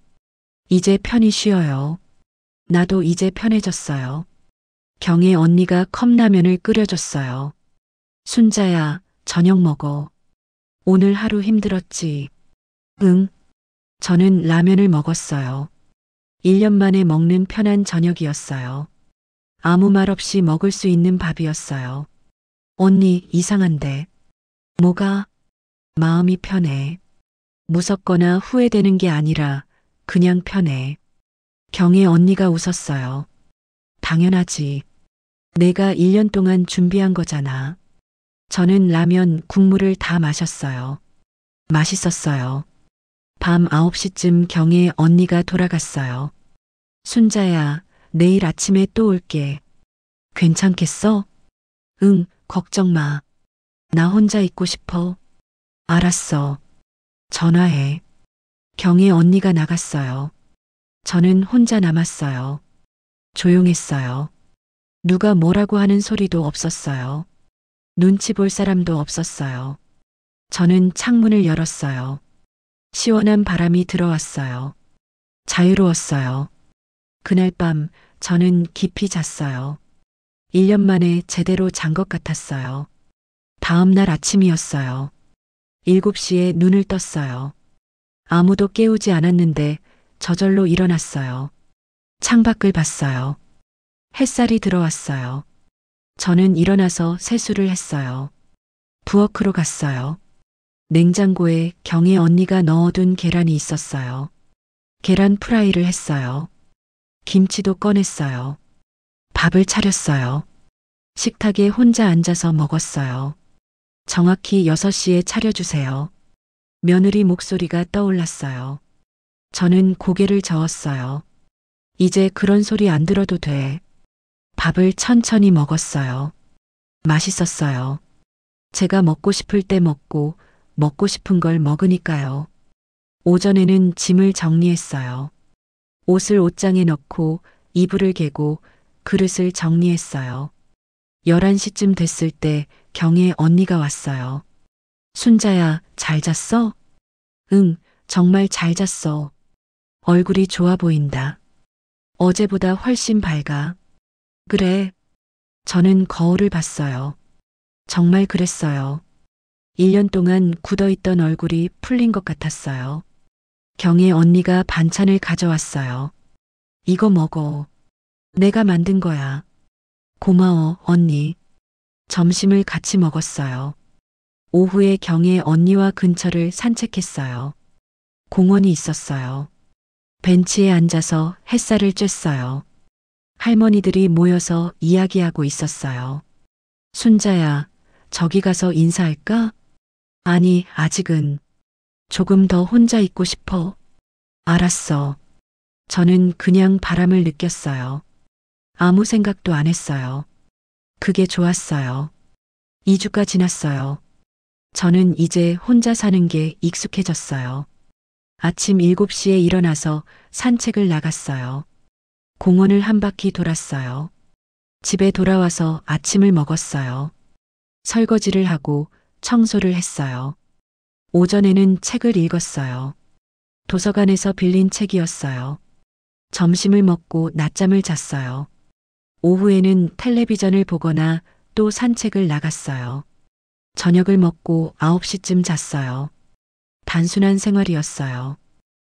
이제 편히 쉬어요. 나도 이제 편해졌어요. 경혜 언니가 컵라면을 끓여줬어요. 순자야, 저녁 먹어. 오늘 하루 힘들었지? 응. 저는 라면을 먹었어요. 1년 만에 먹는 편한 저녁이었어요. 아무 말 없이 먹을 수 있는 밥이었어요. 언니, 이상한데. 뭐가? 마음이 편해. 무섭거나 후회되는 게 아니라 그냥 편해. 경혜 언니가 웃었어요. 당연하지. 내가 1년 동안 준비한 거잖아. 저는 라면, 국물을 다 마셨어요. 맛있었어요. 밤 9시쯤 경혜 언니가 돌아갔어요. 순자야, 내일 아침에 또 올게. 괜찮겠어? 응, 걱정 마. 나 혼자 있고 싶어. 알았어. 전화해. 경혜 언니가 나갔어요. 저는 혼자 남았어요. 조용했어요. 누가 뭐라고 하는 소리도 없었어요. 눈치 볼 사람도 없었어요. 저는 창문을 열었어요. 시원한 바람이 들어왔어요. 자유로웠어요. 그날 밤 저는 깊이 잤어요. 1년 만에 제대로 잔 것 같았어요. 다음 날 아침이었어요. 7시에 눈을 떴어요. 아무도 깨우지 않았는데 저절로 일어났어요. 창밖을 봤어요. 햇살이 들어왔어요. 저는 일어나서 세수를 했어요. 부엌으로 갔어요. 냉장고에 경혜 언니가 넣어둔 계란이 있었어요. 계란 프라이를 했어요. 김치도 꺼냈어요. 밥을 차렸어요. 식탁에 혼자 앉아서 먹었어요. 정확히 6시에 차려주세요. 며느리 목소리가 떠올랐어요. 저는 고개를 저었어요. 이제 그런 소리 안 들어도 돼. 밥을 천천히 먹었어요. 맛있었어요. 제가 먹고 싶을 때 먹고 먹고 싶은 걸 먹으니까요. 오전에는 짐을 정리했어요. 옷을 옷장에 넣고 이불을 개고 그릇을 정리했어요. 11시쯤 됐을 때 경혜 언니가 왔어요. 순자야, 잘 잤어? 응, 정말 잘 잤어. 얼굴이 좋아 보인다. 어제보다 훨씬 밝아. 그래. 저는 거울을 봤어요. 정말 그랬어요. 1년 동안 굳어있던 얼굴이 풀린 것 같았어요. 경혜 언니가 반찬을 가져왔어요. 이거 먹어. 내가 만든 거야. 고마워, 언니. 점심을 같이 먹었어요. 오후에 경혜 언니와 근처를 산책했어요. 공원이 있었어요. 벤치에 앉아서 햇살을 쬐어요. 할머니들이 모여서 이야기하고 있었어요. 순자야, 저기 가서 인사할까? 아니, 아직은. 조금 더 혼자 있고 싶어. 알았어. 저는 그냥 바람을 느꼈어요. 아무 생각도 안 했어요. 그게 좋았어요. 2주가 지났어요. 저는 이제 혼자 사는 게 익숙해졌어요. 아침 7시에 일어나서 산책을 나갔어요. 공원을 한 바퀴 돌았어요. 집에 돌아와서 아침을 먹었어요. 설거지를 하고 청소를 했어요. 오전에는 책을 읽었어요. 도서관에서 빌린 책이었어요. 점심을 먹고 낮잠을 잤어요. 오후에는 텔레비전을 보거나 또 산책을 나갔어요. 저녁을 먹고 9시쯤 잤어요. 단순한 생활이었어요.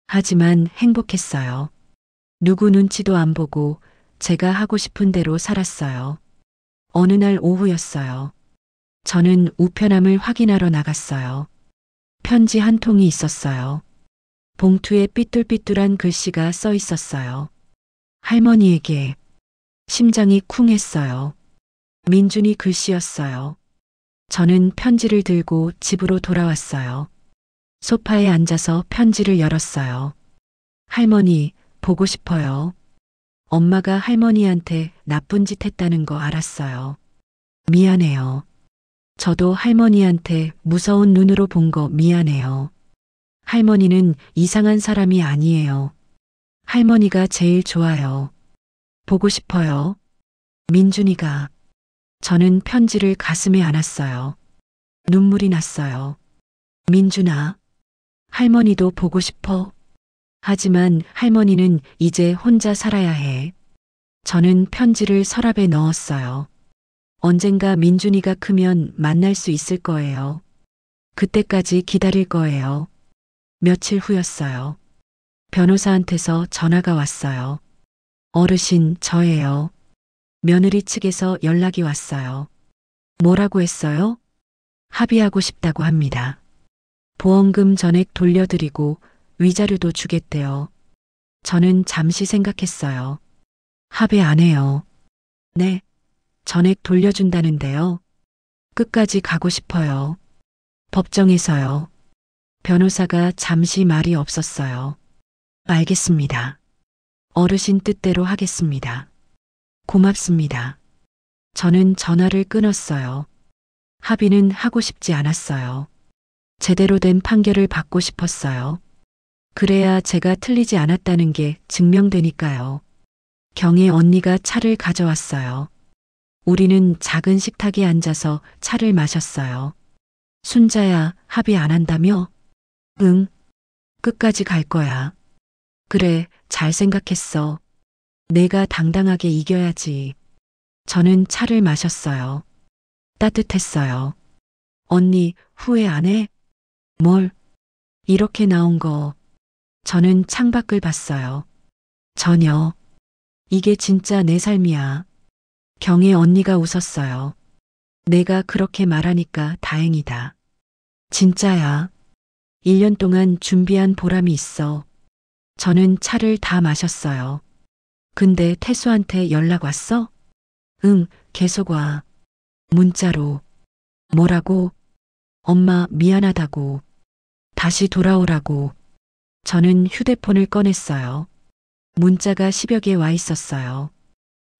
하지만 행복했어요. 누구 눈치도 안 보고 제가 하고 싶은 대로 살았어요. 어느 날 오후였어요. 저는 우편함을 확인하러 나갔어요. 편지 한 통이 있었어요. 봉투에 삐뚤삐뚤한 글씨가 써 있었어요. 할머니에게. 심장이 쿵 했어요. 민준이 글씨였어요. 저는 편지를 들고 집으로 돌아왔어요. 소파에 앉아서 편지를 열었어요. 할머니, 보고 싶어요. 엄마가 할머니한테 나쁜 짓 했다는 거 알았어요. 미안해요. 저도 할머니한테 무서운 눈으로 본 거 미안해요. 할머니는 이상한 사람이 아니에요. 할머니가 제일 좋아요. 보고 싶어요. 민준이가. 저는 편지를 가슴에 안았어요. 눈물이 났어요. 민준아, 할머니도 보고 싶어. 하지만 할머니는 이제 혼자 살아야 해. 저는 편지를 서랍에 넣었어요. 언젠가 민준이가 크면 만날 수 있을 거예요. 그때까지 기다릴 거예요. 며칠 후였어요. 변호사한테서 전화가 왔어요. 어르신, 저예요. 며느리 측에서 연락이 왔어요. 뭐라고 했어요? 합의하고 싶다고 합니다. 보험금 전액 돌려드리고 위자료도 주겠대요. 저는 잠시 생각했어요. 합의 안 해요. 네, 전액 돌려준다는데요. 끝까지 가고 싶어요. 법정에서요. 변호사가 잠시 말이 없었어요. 알겠습니다. 어르신 뜻대로 하겠습니다. 고맙습니다. 저는 전화를 끊었어요. 합의는 하고 싶지 않았어요. 제대로 된 판결을 받고 싶었어요. 그래야 제가 틀리지 않았다는 게 증명되니까요. 경혜 언니가 차를 가져왔어요. 우리는 작은 식탁에 앉아서 차를 마셨어요. 순자야, 합의 안 한다며? 응. 끝까지 갈 거야. 그래, 잘 생각했어. 내가 당당하게 이겨야지. 저는 차를 마셨어요. 따뜻했어요. 언니, 후회 안 해? 뭘? 이렇게 나온 거. 저는 창밖을 봤어요. 전혀. 이게 진짜 내 삶이야. 경혜 언니가 웃었어요. 내가 그렇게 말하니까 다행이다. 진짜야. 1년 동안 준비한 보람이 있어. 저는 차를 다 마셨어요. 근데 태수한테 연락 왔어? 응, 계속 와. 문자로. 뭐라고? 엄마 미안하다고. 다시 돌아오라고. 저는 휴대폰을 꺼냈어요. 문자가 10여 개 와 있었어요.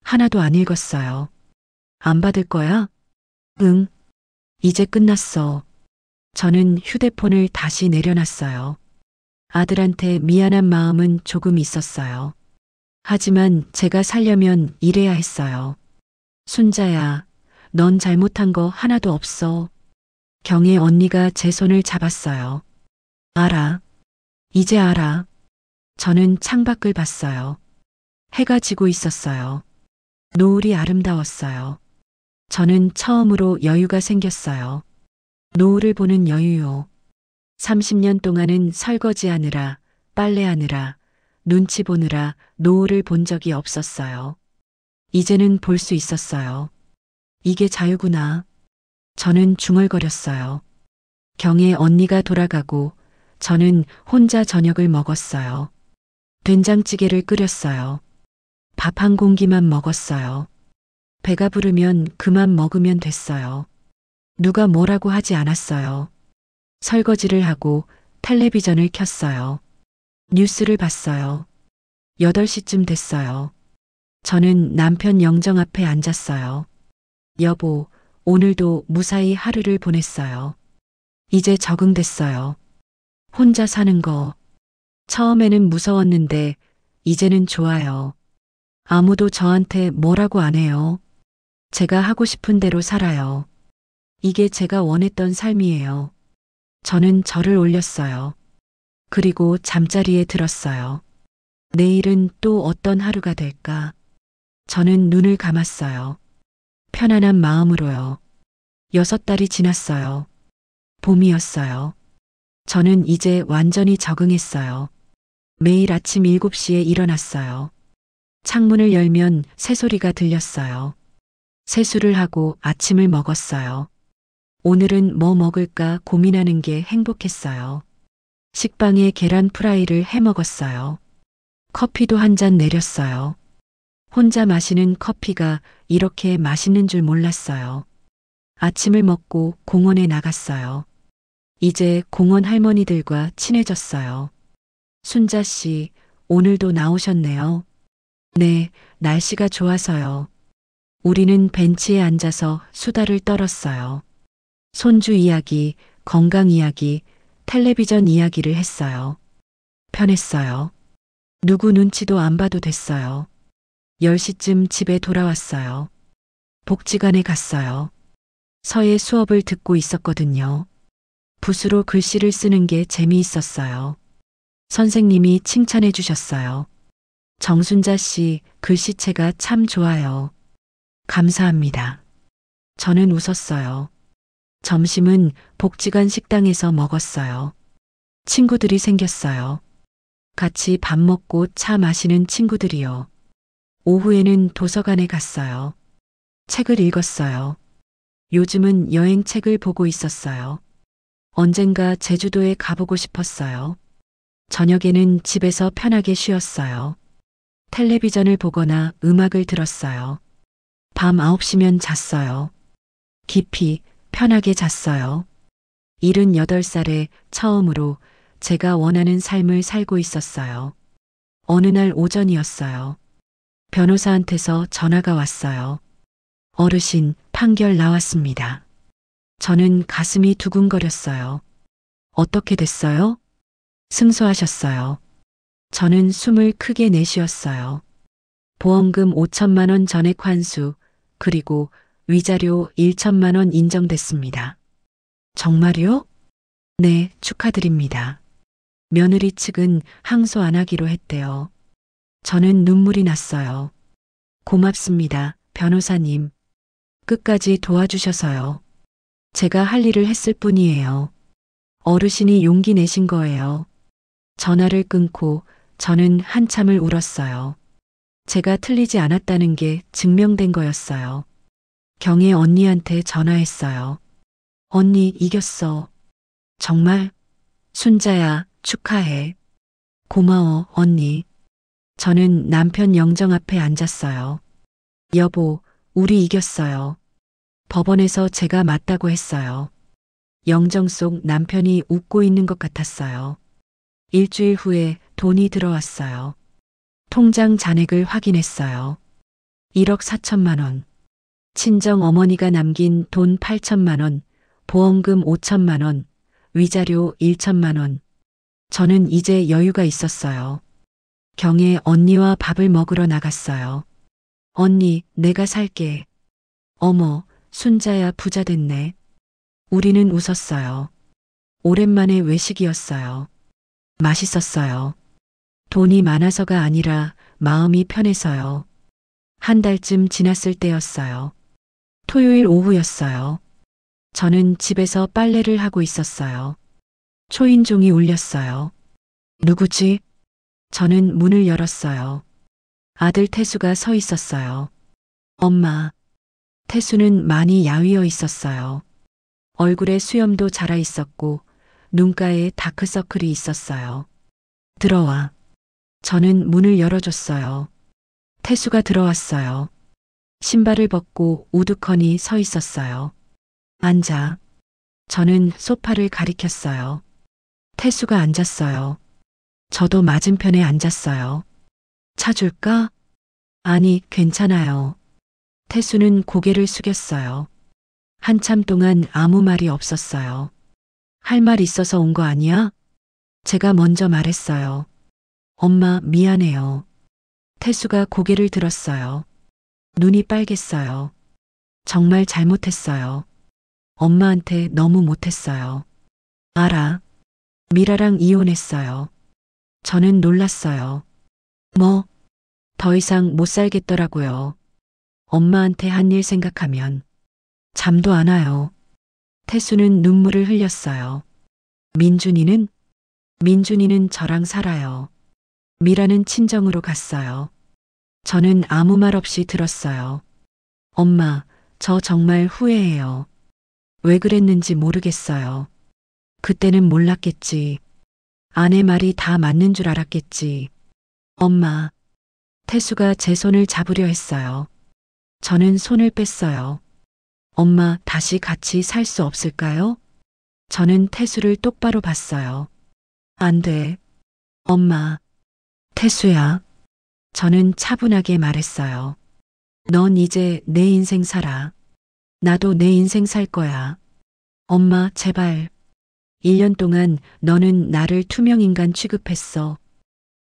하나도 안 읽었어요. 안 받을 거야? 응. 이제 끝났어. 저는 휴대폰을 다시 내려놨어요. 아들한테 미안한 마음은 조금 있었어요. 하지만 제가 살려면 이래야 했어요. 순자야, 넌 잘못한 거 하나도 없어. 경혜 언니가 제 손을 잡았어요. 알아. 이제 알아. 저는 창밖을 봤어요. 해가 지고 있었어요. 노을이 아름다웠어요. 저는 처음으로 여유가 생겼어요. 노을을 보는 여유요. 30년 동안은 설거지하느라, 빨래하느라, 눈치 보느라 노을을 본 적이 없었어요. 이제는 볼 수 있었어요. 이게 자유구나. 저는 중얼거렸어요. 경혜 언니가 돌아가고 저는 혼자 저녁을 먹었어요. 된장찌개를 끓였어요. 밥 한 공기만 먹었어요. 배가 부르면 그만 먹으면 됐어요. 누가 뭐라고 하지 않았어요. 설거지를 하고 텔레비전을 켰어요. 뉴스를 봤어요. 8시쯤 됐어요. 저는 남편 영정 앞에 앉았어요. 여보, 오늘도 무사히 하루를 보냈어요. 이제 적응됐어요. 혼자 사는 거. 처음에는 무서웠는데 이제는 좋아요. 아무도 저한테 뭐라고 안 해요. 제가 하고 싶은 대로 살아요. 이게 제가 원했던 삶이에요. 저는 절을 올렸어요. 그리고 잠자리에 들었어요. 내일은 또 어떤 하루가 될까? 저는 눈을 감았어요. 편안한 마음으로요. 6달이 지났어요. 봄이었어요. 저는 이제 완전히 적응했어요. 매일 아침 7시에 일어났어요. 창문을 열면 새소리가 들렸어요. 세수를 하고 아침을 먹었어요. 오늘은 뭐 먹을까 고민하는 게 행복했어요. 식빵에 계란 프라이를 해 먹었어요. 커피도 한 잔 내렸어요. 혼자 마시는 커피가 이렇게 맛있는 줄 몰랐어요. 아침을 먹고 공원에 나갔어요. 이제 공원 할머니들과 친해졌어요. 순자 씨, 오늘도 나오셨네요. 네, 날씨가 좋아서요. 우리는 벤치에 앉아서 수다를 떨었어요. 손주 이야기, 건강 이야기, 텔레비전 이야기를 했어요. 편했어요. 누구 눈치도 안 봐도 됐어요. 10시쯤 집에 돌아왔어요. 복지관에 갔어요. 서예 수업을 듣고 있었거든요. 붓으로 글씨를 쓰는 게 재미있었어요. 선생님이 칭찬해 주셨어요. 정순자 씨, 글씨체가 참 좋아요. 감사합니다. 저는 웃었어요. 점심은 복지관 식당에서 먹었어요. 친구들이 생겼어요. 같이 밥 먹고 차 마시는 친구들이요. 오후에는 도서관에 갔어요. 책을 읽었어요. 요즘은 여행책을 보고 있었어요. 언젠가 제주도에 가보고 싶었어요. 저녁에는 집에서 편하게 쉬었어요. 텔레비전을 보거나 음악을 들었어요. 밤 9시면 잤어요. 깊이 편하게 잤어요. 78살에 처음으로 제가 원하는 삶을 살고 있었어요. 어느 날 오전이었어요. 변호사한테서 전화가 왔어요. 어르신, 판결 나왔습니다. 저는 가슴이 두근거렸어요. 어떻게 됐어요? 승소하셨어요. 저는 숨을 크게 내쉬었어요. 보험금 5천만 원 전액 환수, 그리고 위자료 1천만 원 인정됐습니다. 정말요? 네, 축하드립니다. 며느리 측은 항소 안 하기로 했대요. 저는 눈물이 났어요. 고맙습니다, 변호사님. 끝까지 도와주셔서요. 제가 할 일을 했을 뿐이에요. 어르신이 용기 내신 거예요. 전화를 끊고 저는 한참을 울었어요. 제가 틀리지 않았다는 게 증명된 거였어요. 경혜 언니한테 전화했어요. 언니 이겼어. 정말? 순자야, 축하해. 고마워, 언니. 저는 남편 영정 앞에 앉았어요. 여보, 우리 이겼어요. 법원에서 제가 맞다고 했어요. 영정 속 남편이 웃고 있는 것 같았어요. 일주일 후에 돈이 들어왔어요. 통장 잔액을 확인했어요. 1억 4천만 원. 친정 어머니가 남긴 돈 8천만 원, 보험금 5천만 원, 위자료 1천만 원. 저는 이제 여유가 있었어요. 경혜 언니와 밥을 먹으러 나갔어요. 언니, 내가 살게. 어머, 순자야 부자 됐네. 우리는 웃었어요. 오랜만에 외식이었어요. 맛있었어요. 돈이 많아서가 아니라 마음이 편해서요. 한 달쯤 지났을 때였어요. 토요일 오후였어요. 저는 집에서 빨래를 하고 있었어요. 초인종이 울렸어요. 누구지? 저는 문을 열었어요. 아들 태수가 서 있었어요. 엄마. 태수는 많이 야위어 있었어요. 얼굴에 수염도 자라 있었고 눈가에 다크서클이 있었어요. 들어와. 저는 문을 열어줬어요. 태수가 들어왔어요. 신발을 벗고 우두커니 서 있었어요. 앉아. 저는 소파를 가리켰어요. 태수가 앉았어요. 저도 맞은편에 앉았어요. 차 줄까? 아니, 괜찮아요. 태수는 고개를 숙였어요. 한참 동안 아무 말이 없었어요. 할 말 있어서 온 거 아니야? 제가 먼저 말했어요. 엄마, 미안해요. 태수가 고개를 들었어요. 눈이 빨갰어요. 정말 잘못했어요. 엄마한테 너무 못했어요. 알아. 미라랑 이혼했어요. 저는 놀랐어요. 뭐? 더 이상 못 살겠더라고요. 엄마한테 한 일 생각하면 잠도 안 와요. 태수는 눈물을 흘렸어요. 민준이는? 민준이는 저랑 살아요. 미라는 친정으로 갔어요. 저는 아무 말 없이 들었어요. 엄마, 저 정말 후회해요. 왜 그랬는지 모르겠어요. 그때는 몰랐겠지. 아내 말이 다 맞는 줄 알았겠지. 엄마. 태수가 제 손을 잡으려 했어요. 저는 손을 뺐어요. 엄마, 다시 같이 살 수 없을까요? 저는 태수를 똑바로 봤어요. 안 돼. 엄마. 태수야. 저는 차분하게 말했어요. 넌 이제 내 인생 살아. 나도 내 인생 살 거야. 엄마, 제발. 1년 동안 너는 나를 투명인간 취급했어.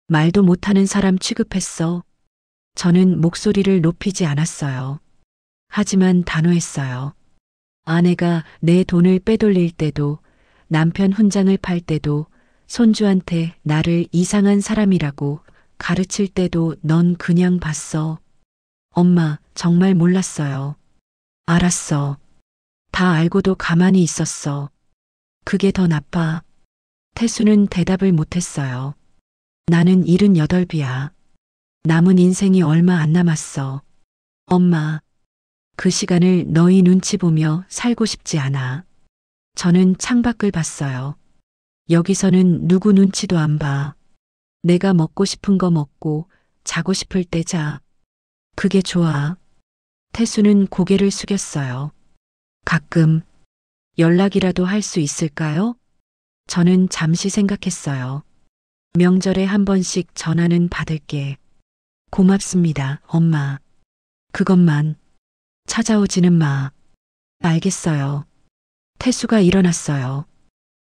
말도 못하는 사람 취급했어. 저는 목소리를 높이지 않았어요. 하지만 단호했어요. 아내가 내 돈을 빼돌릴 때도, 남편 훈장을 팔 때도, 손주한테 나를 이상한 사람이라고 가르칠 때도 넌 그냥 봤어. 엄마, 정말 몰랐어요. 알았어. 다 알고도 가만히 있었어. 그게 더 나빠. 태수는 대답을 못했어요. 나는 78이야. 남은 인생이 얼마 안 남았어. 엄마, 그 시간을 너희 눈치 보며 살고 싶지 않아. 저는 창밖을 봤어요. 여기서는 누구 눈치도 안 봐. 내가 먹고 싶은 거 먹고 자고 싶을 때 자. 그게 좋아. 태수는 고개를 숙였어요. 가끔 연락이라도 할 수 있을까요? 저는 잠시 생각했어요. 명절에 한 번씩 전화는 받을게. 고맙습니다, 엄마. 그것만. 찾아오지는 마. 알겠어요. 태수가 일어났어요.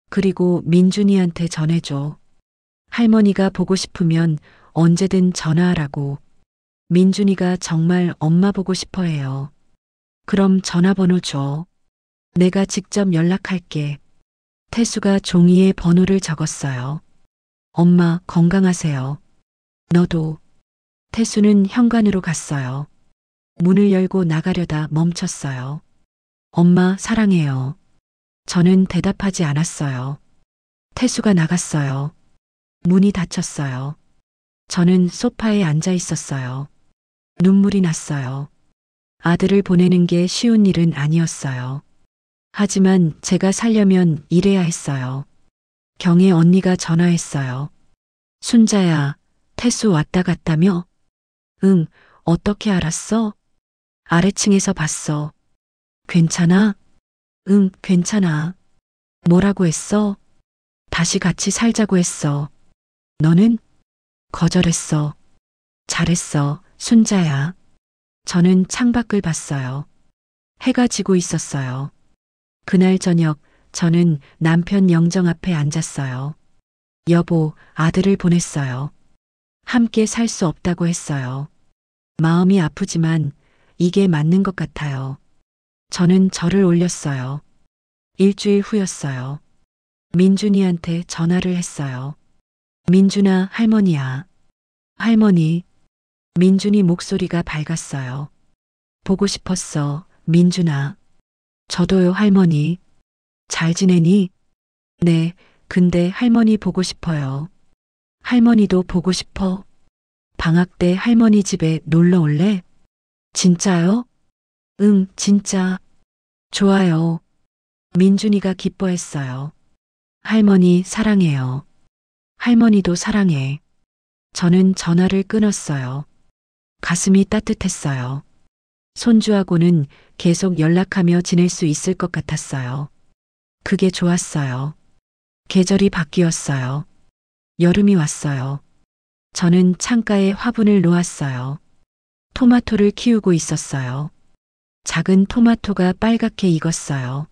그리고 민준이한테 전해줘. 할머니가 보고 싶으면 언제든 전화하라고. 민준이가 정말 엄마 보고 싶어 해요. 그럼 전화번호 줘. 내가 직접 연락할게. 태수가 종이에 번호를 적었어요. 엄마, 건강하세요. 너도. 태수는 현관으로 갔어요. 문을 열고 나가려다 멈췄어요. 엄마, 사랑해요. 저는 대답하지 않았어요. 태수가 나갔어요. 문이 닫혔어요. 저는 소파에 앉아 있었어요. 눈물이 났어요. 아들을 보내는 게 쉬운 일은 아니었어요. 하지만 제가 살려면 이래야 했어요. 경혜 언니가 전화했어요. 순자야, 태수 왔다 갔다며? 응, 어떻게 알았어? 아래층에서 봤어. 괜찮아? 응, 괜찮아. 뭐라고 했어? 다시 같이 살자고 했어. 너는? 거절했어. 잘했어, 순자야. 저는 창밖을 봤어요. 해가 지고 있었어요. 그날 저녁 저는 남편 영정 앞에 앉았어요. 여보, 아들을 보냈어요. 함께 살 수 없다고 했어요. 마음이 아프지만 이게 맞는 것 같아요. 저는 절을 올렸어요. 일주일 후였어요. 민준이한테 전화를 했어요. 민준아, 할머니야. 할머니. 민준이 목소리가 밝았어요. 보고 싶었어, 민준아. 저도요, 할머니. 잘 지내니? 네, 근데 할머니 보고 싶어요. 할머니도 보고 싶어. 방학 때 할머니 집에 놀러 올래? 진짜요? 응, 진짜. 좋아요. 민준이가 기뻐했어요. 할머니 사랑해요. 할머니도 사랑해. 저는 전화를 끊었어요. 가슴이 따뜻했어요. 손주하고는 계속 연락하며 지낼 수 있을 것 같았어요. 그게 좋았어요. 계절이 바뀌었어요. 여름이 왔어요. 저는 창가에 화분을 놓았어요. 토마토를 키우고 있었어요. 작은 토마토가 빨갛게 익었어요.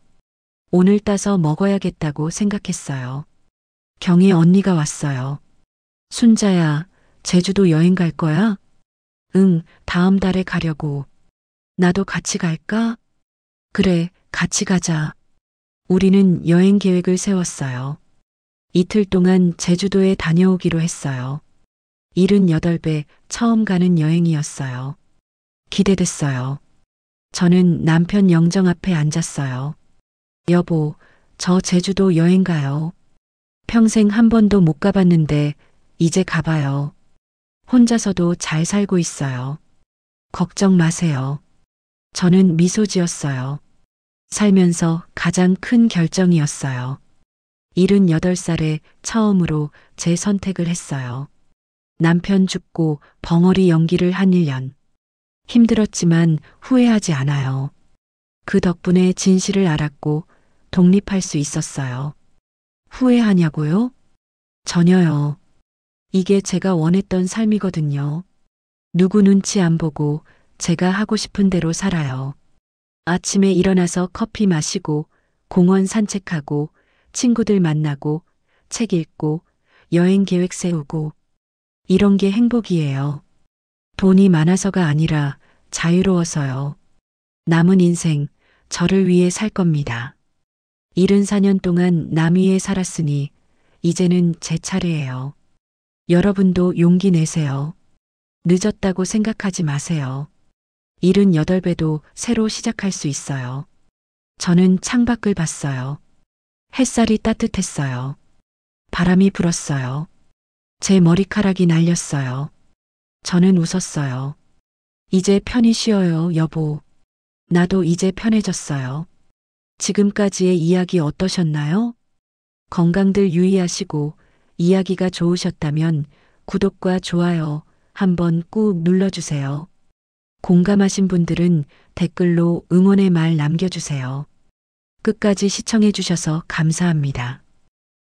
오늘 따서 먹어야겠다고 생각했어요. 경희 언니가 왔어요. 순자야, 제주도 여행 갈 거야? 응, 다음 달에 가려고. 나도 같이 갈까? 그래, 같이 가자. 우리는 여행 계획을 세웠어요. 이틀 동안 제주도에 다녀오기로 했어요. 78배 처음 가는 여행이었어요. 기대됐어요. 저는 남편 영정 앞에 앉았어요. 여보, 저 제주도 여행 가요. 평생 한 번도 못 가봤는데 이제 가봐요. 혼자서도 잘 살고 있어요. 걱정 마세요. 저는 미소 지었어요. 살면서 가장 큰 결정이었어요. 78살에 처음으로 제 선택을 했어요. 남편 죽고 벙어리 연기를 한 1년. 힘들었지만 후회하지 않아요. 그 덕분에 진실을 알았고 독립할 수 있었어요. 후회하냐고요? 전혀요. 이게 제가 원했던 삶이거든요. 누구 눈치 안 보고 제가 하고 싶은 대로 살아요. 아침에 일어나서 커피 마시고 공원 산책하고 친구들 만나고 책 읽고 여행 계획 세우고 이런 게 행복이에요. 돈이 많아서가 아니라 자유로워서요. 남은 인생 저를 위해 살 겁니다. 74년 동안 남 위에 살았으니 이제는 제 차례예요. 여러분도 용기 내세요. 늦었다고 생각하지 마세요. 78배도 새로 시작할 수 있어요. 저는 창밖을 봤어요. 햇살이 따뜻했어요. 바람이 불었어요. 제 머리카락이 날렸어요. 저는 웃었어요. 이제 편히 쉬어요, 여보. 나도 이제 편해졌어요. 지금까지의 이야기 어떠셨나요? 건강들 유의하시고 이야기가 좋으셨다면 구독과 좋아요 한번 꾹 눌러주세요. 공감하신 분들은 댓글로 응원의 말 남겨주세요. 끝까지 시청해주셔서 감사합니다.